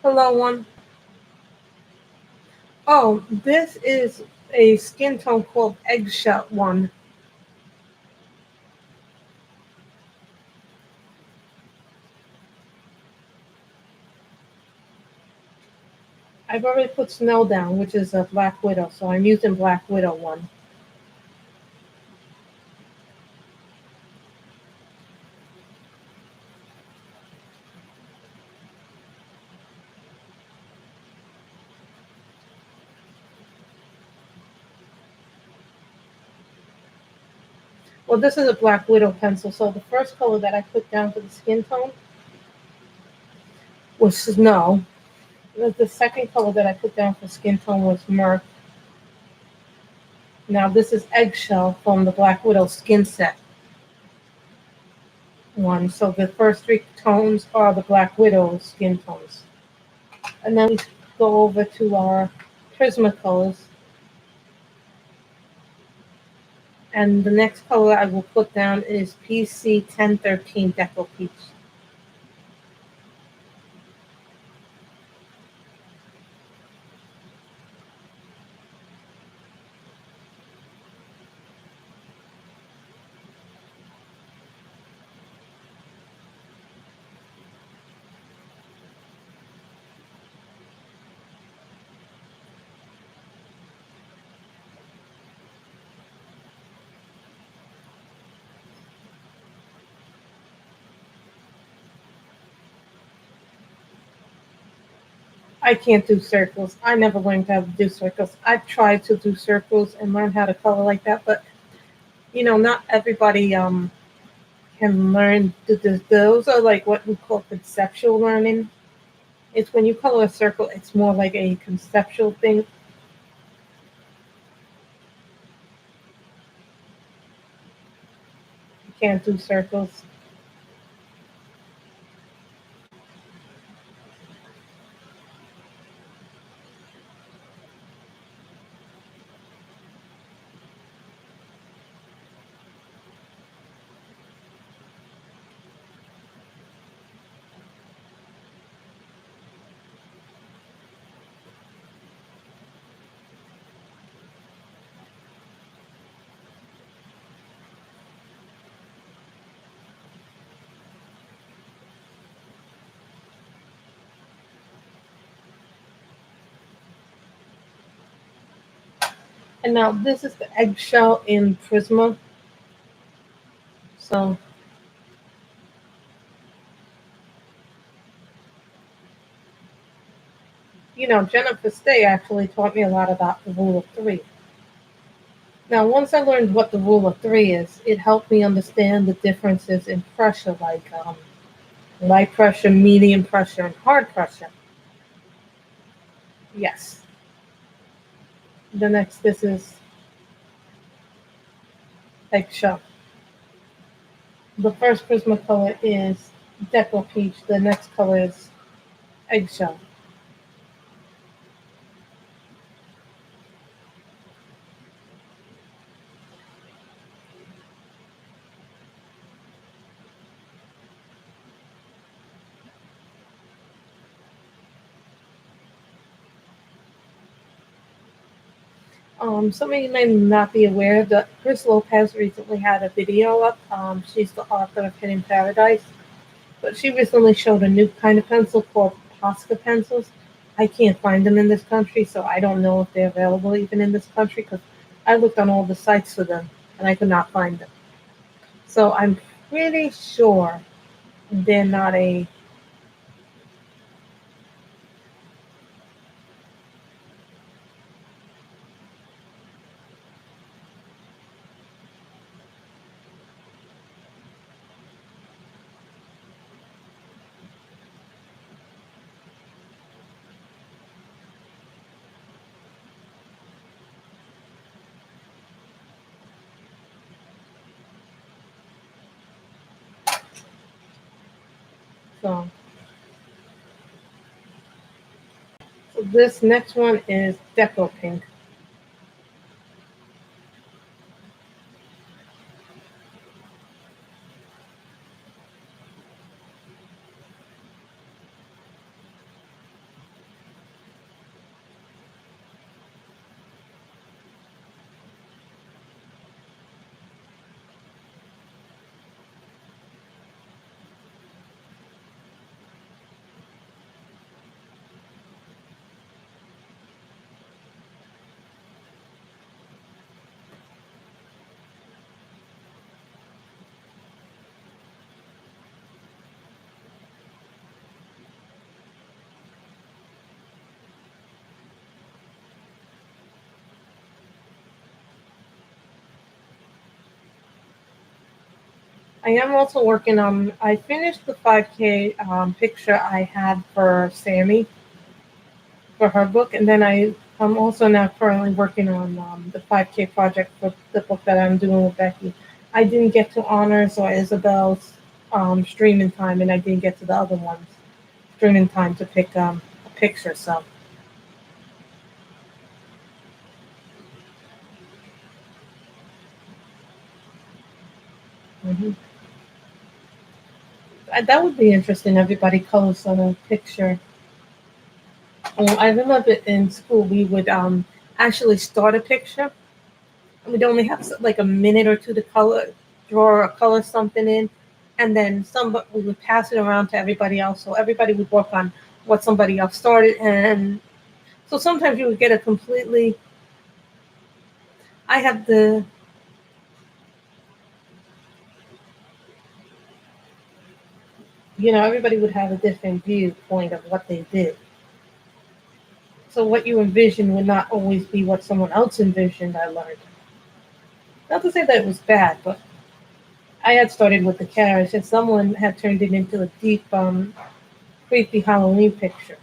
Hello, one. Oh, this is a skin tone called eggshell one. I've already put Snow down, which is a Black Widow, so I'm using Black Widow one. Well, this is a Black Widow pencil, so the first color that I put down for the skin tone was Snow. The second color that I put down for skin tone was Murk. Now this is Eggshell from the Black Widow skin set one. So the first three tones are the Black Widow skin tones. And then we go over to our Prismacolors. And the next color I will put down is PC 1013 Deco Peach. I can't do circles. I never learned how to do circles. I've tried to do circles and learn how to color like that, but you know, not everybody can learn to do. Those are like what we call conceptual learning. It's when you color a circle, it's more like a conceptual thing. You can't do circles. And now this is the eggshell in Prisma. So, Jennifer Stay actually taught me a lot about the rule of three. Now, once I learned what the rule of three is, it helped me understand the differences in pressure, like light pressure, medium pressure, and hard pressure. Yes. The next, this is eggshell. The first Prisma color is Deco Peach. The next color is eggshell. Some of you may not be aware that Chris Lopez recently had a video up. She's the author of Hidden Paradise, but she recently showed a new kind of pencil called Posca pencils. I can't find them in this country, so I don't know if they're available even in this country because I looked on all the sites for them and I could not find them. So I'm pretty sure they're not a. So, so this next one is Deco Pink. I am also working on. I finished the 5K picture I had for Sammy for her book, and then I'm also now currently working on the 5K project for the book that I'm doing with Becky. I didn't get to Honors or Isabel's streaming time, and I didn't get to the other ones streaming time to pick a picture. So. Mhm. That would be interesting. Everybody colors on a picture. I remember in school we would actually start a picture. We'd only have like a minute or two to draw or color something in, and then we would pass it around to everybody else. So everybody would work on what somebody else started, and so sometimes you would get a completely. I have the. Everybody would have a different viewpoint of what they did. So what you envision would not always be what someone else envisioned. I learned. Not to say that it was bad, but I had started with the carriage, and someone had turned it into a deep, creepy Halloween picture.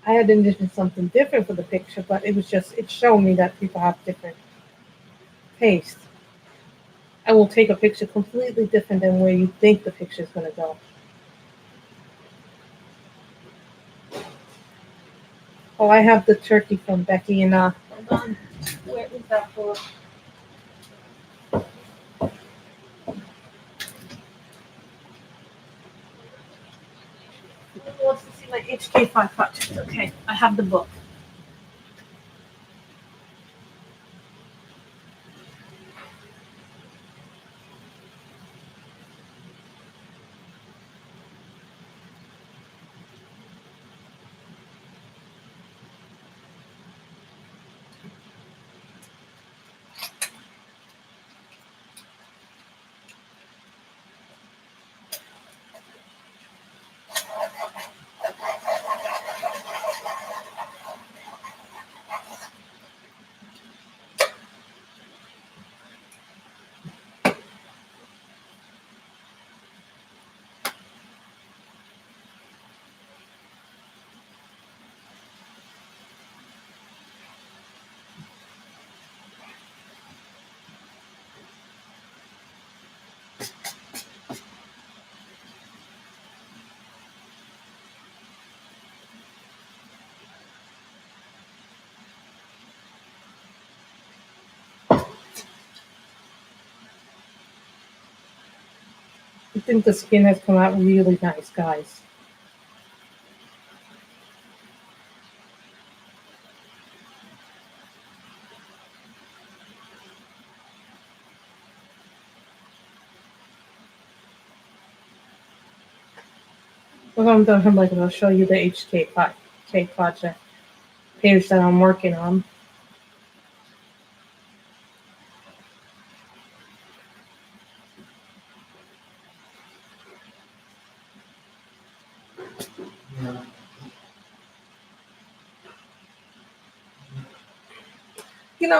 I had envisioned something different for the picture, but it showed me that people have different tastes. I will take a picture completely different than where you think the picture is going to go. Oh, I have the turkey from Becky and hold on. Where is that for? Who wants to see my HK5 project? Okay, I have the book. I think the skin has come out really nice, guys. When I'm done, I'm like, I'll show you the HK project page that I'm working on.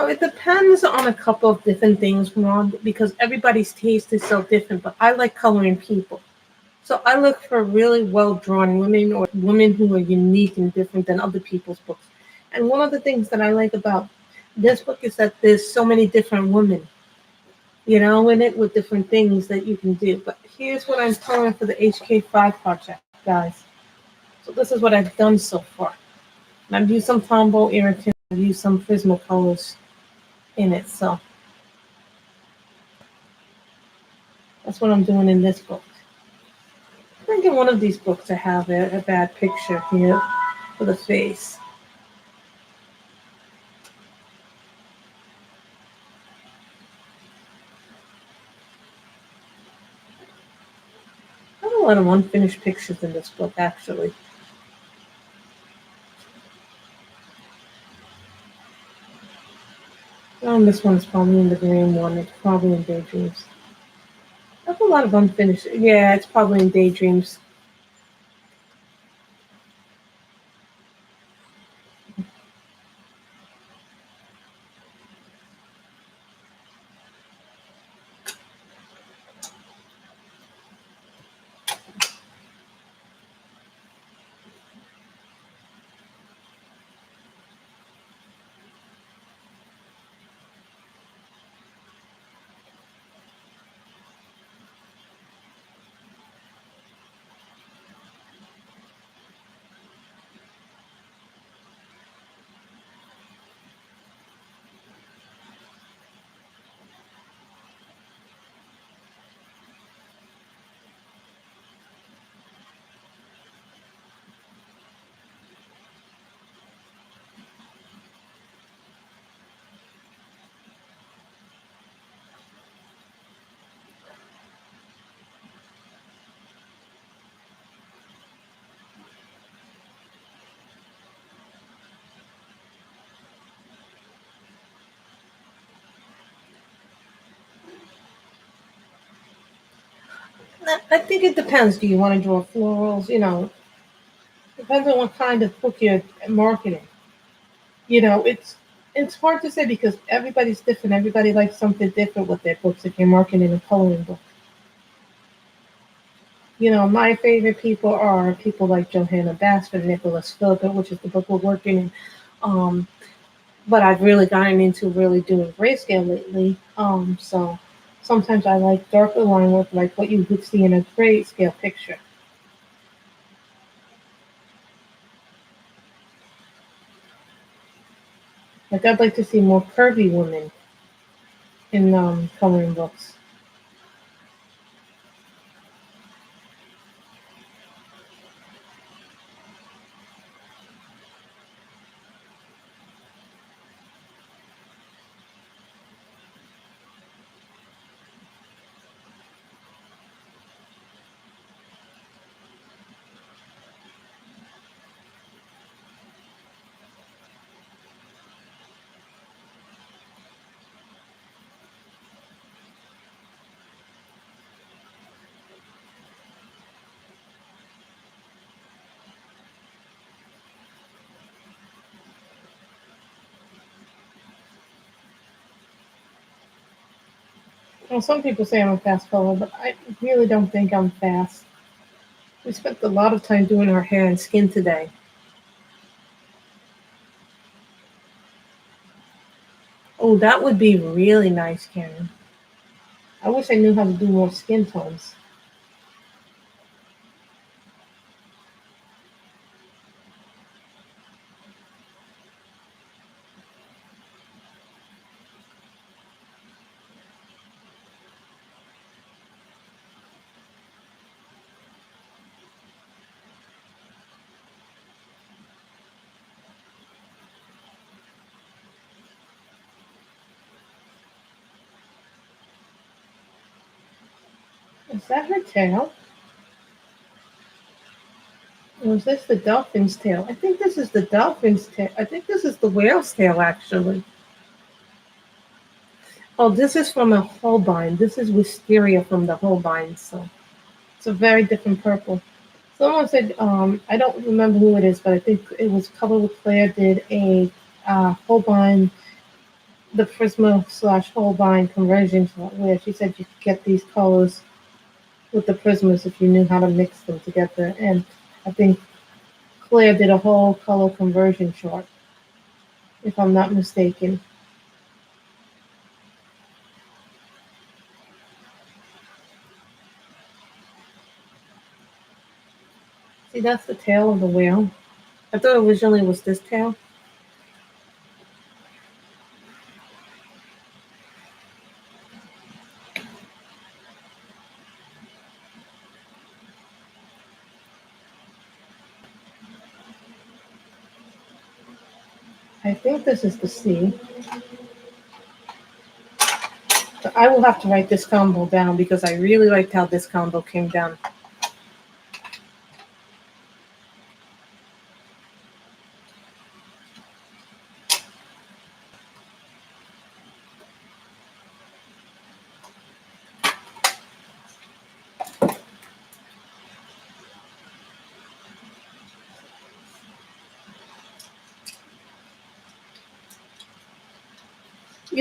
It depends on a couple of different things, Ron, because everybody's taste is so different. But I like coloring people. So I look for really well drawn women or women who are unique and different than other people's books. And one of the things that I like about this book is that there's so many different women, in it with different things that you can do. But here's what I'm coloring for the HK5 project, guys. So this is what I've done so far. And I've used some Tombow irritant, I've used some Prismacolors in it. So that's what I'm doing in this book. I think in one of these books I have a bad picture here for the face. I have a lot of unfinished pictures in this book, actually. This one is probably in the green one. It's probably in Daydreams. I have a lot of unfinished. Yeah, it's probably in Daydreams. I think it depends. Do you want to draw florals? Depends on what kind of book you're marketing. It's hard to say because everybody's different. Everybody likes something different with their books. If you're marketing a coloring book, my favorite people are people like Johanna Basford, Nicholas Phillips, which is the book we're working in. But I've really gotten into really doing grayscale lately. So sometimes I like darker line work, like what you would see in a grayscale picture. Like I'd like to see more curvy women in coloring books. Well, some people say I'm a fast color, but I really don't think I'm fast. We spent a lot of time doing our hair and skin today. Oh, that would be really nice, Karen. I wish I knew how to do more skin tones. Is that her tail? Or is this the dolphin's tail? I think this is the dolphin's tail. I think this is the whale's tail, actually. Oh, this is from a Holbein. This is wisteria from the Holbein, so it's a very different purple. Someone said, I don't remember who it is, but I think it was Color with Claire did a Holbein, the Prisma slash Holbein conversion where she said you could get these colors with the Prismas if you knew how to mix them together. And I think Claire did a whole color conversion chart, if I'm not mistaken. See, that's the tail of the whale. I thought originally it was this tail. I think this is the C. So I will have to write this combo down because I really liked how this combo came down.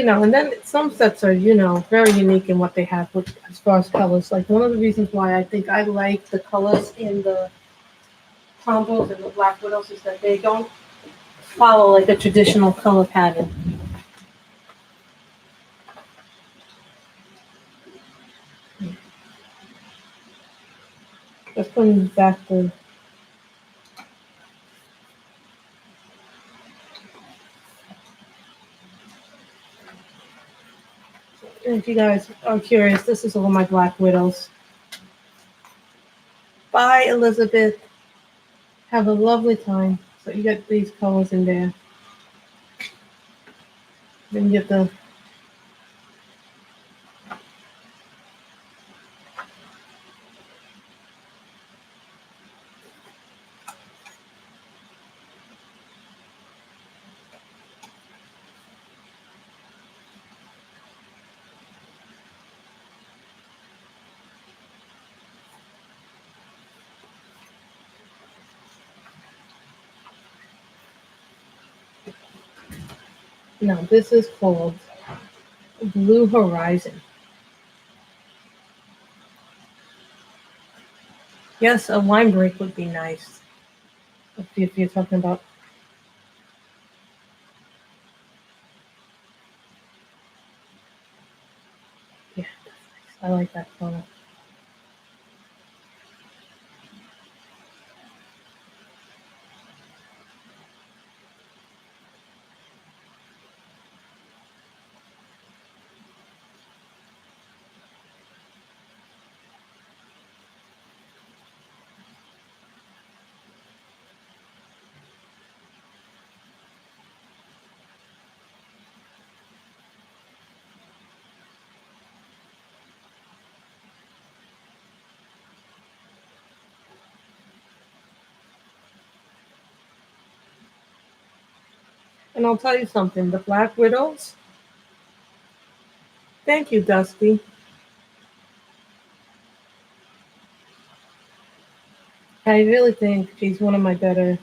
And then some sets are, very unique in what they have with, as far as colors. Like one of the reasons why I think I like the colors in the combos and the Black Widows is that they don't follow like a traditional color pattern. Just putting back the. If you guys are curious, this is all my Black Widows. Bye, Elizabeth. Have a lovely time. So you get these colors in there. Then you get the. Now this is called Blue Horizon. Yes, a wine break would be nice. If you're talking about. Yeah, that's nice. I like that color. And I'll tell you something, the Black Widows, thank you, Dusty. I really think she's one of my better.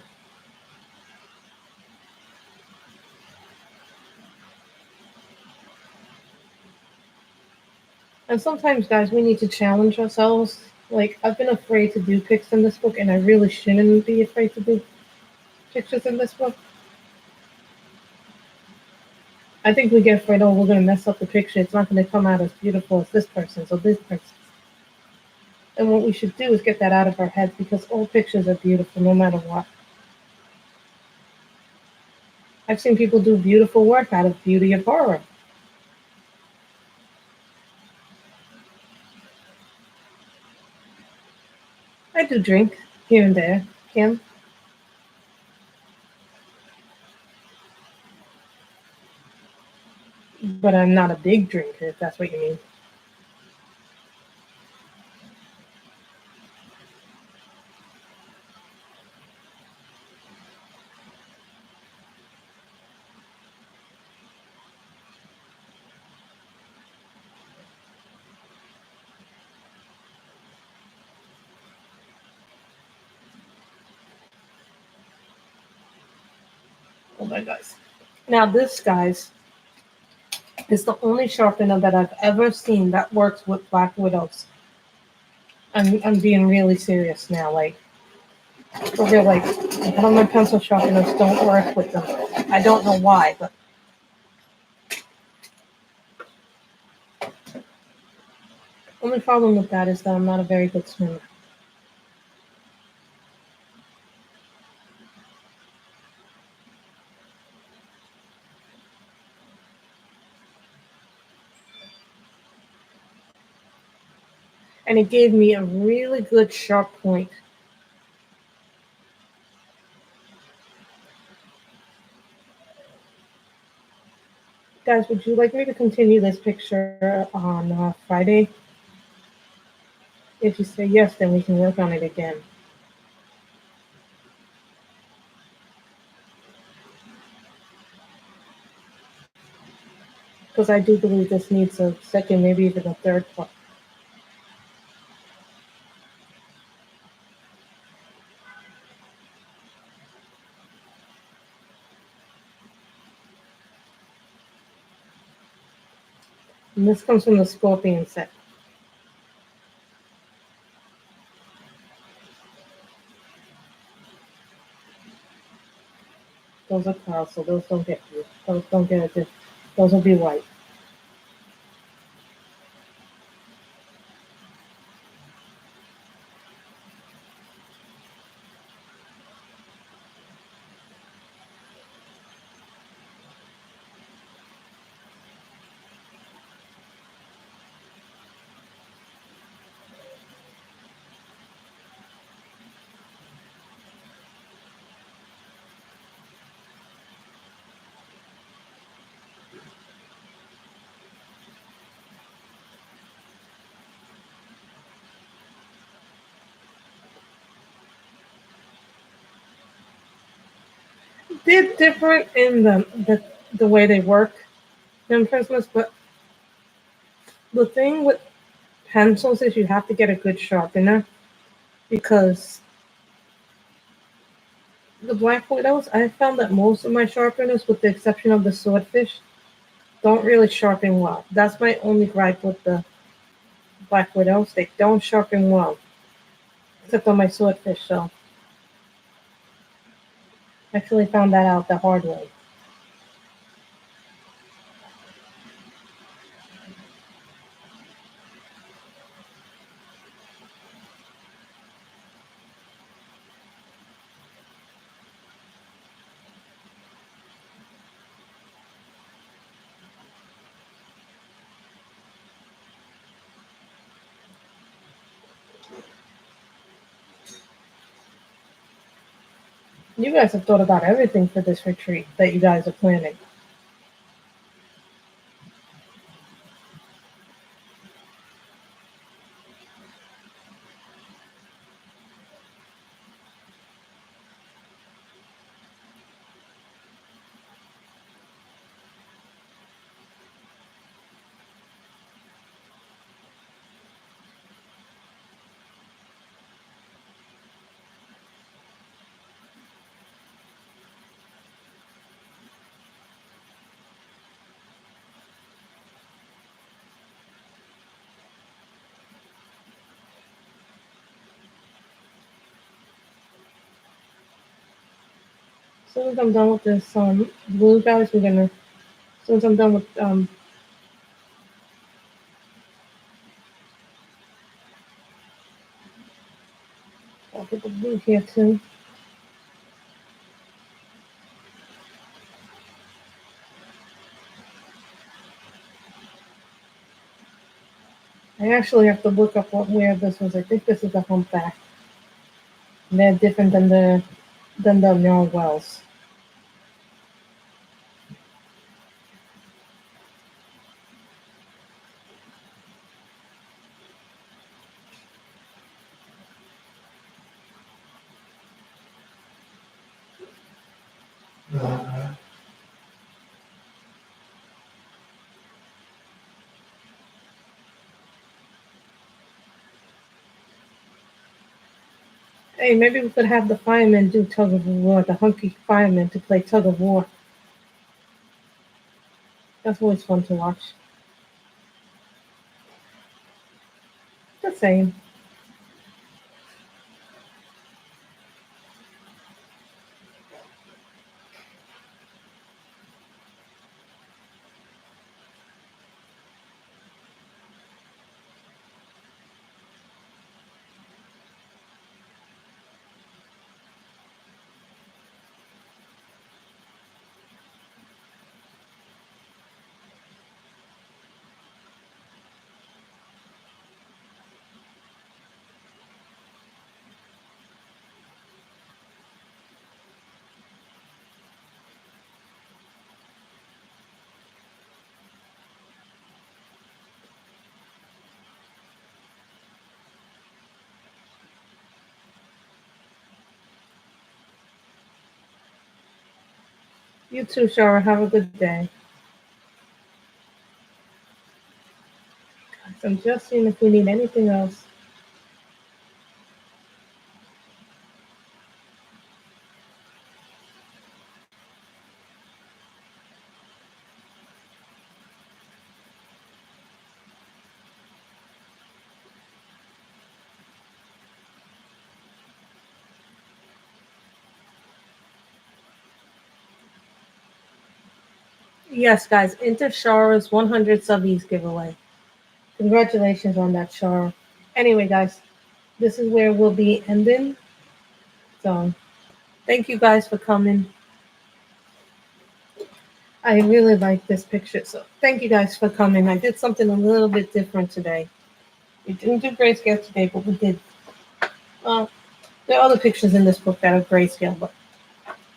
And sometimes, guys, we need to challenge ourselves. Like, I've been afraid to do pics in this book, and I really shouldn't be afraid to do pictures in this book. I think we get afraid, oh, we're going to mess up the picture. It's not going to come out as beautiful as this person's or this person's. And what we should do is get that out of our heads because all pictures are beautiful no matter what. I've seen people do beautiful work out of beauty of horror. I do drink here and there, Kim, but I'm not a big drinker, if that's what you mean. Hold on, guys. Now this, guys, is the only sharpener that I've ever seen that works with Black Widows. I'm being really serious now. Like, for real, like, a lot of my pencil sharpeners don't work with them. I don't know why, but only problem with that is that I'm not a very good swimmer. And it gave me a really good sharp point. Guys, would you like me to continue this picture on Friday? If you say yes, then we can work on it again. Because I do believe this needs a second, maybe even a third part. And this comes from the Scorpion set. Those are Carl, so those don't get you. Those don't get it. Those will be white. They're different in the way they work, them Christmas, but the thing with pencils is you have to get a good sharpener because the Black Widows, I found that most of my sharpeners, with the exception of the Swordfish, don't really sharpen well. That's my only gripe with the Black Widows. They don't sharpen well, except on my Swordfish. So I actually found that out the hard way. You guys have thought about everything for this retreat that you guys are planning. As soon as I'm done with this blue, guys, we're gonna. As soon as I'm done with I'll put the blue here too. I actually have to look up where this was. I think this is a humpback. And they're different than the Norwells. Hey, maybe we could have the firemen do tug of war, the hunky firemen to play tug of war. That's always fun to watch. The same. You too, Shara. Have a good day. I'm just seeing if we need anything else. Yes, guys, enter Shara's 100 subbies giveaway. Congratulations on that, Shara. Anyway, guys, this is where we'll be ending. So, thank you guys for coming. I really like this picture. So, thank you guys for coming. I did something a little bit different today. We didn't do grayscale today, but we did. Uh, there are other pictures in this book that are grayscale, but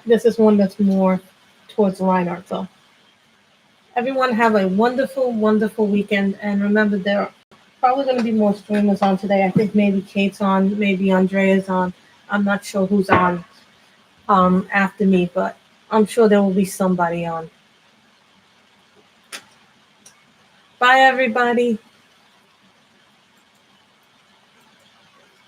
this is one that's more towards line art. So, everyone have a wonderful, wonderful weekend. And remember, there are probably going to be more streamers on today. I think maybe Kate's on, maybe Andrea's on. I'm not sure who's on after me, but I'm sure there will be somebody on. Bye, everybody.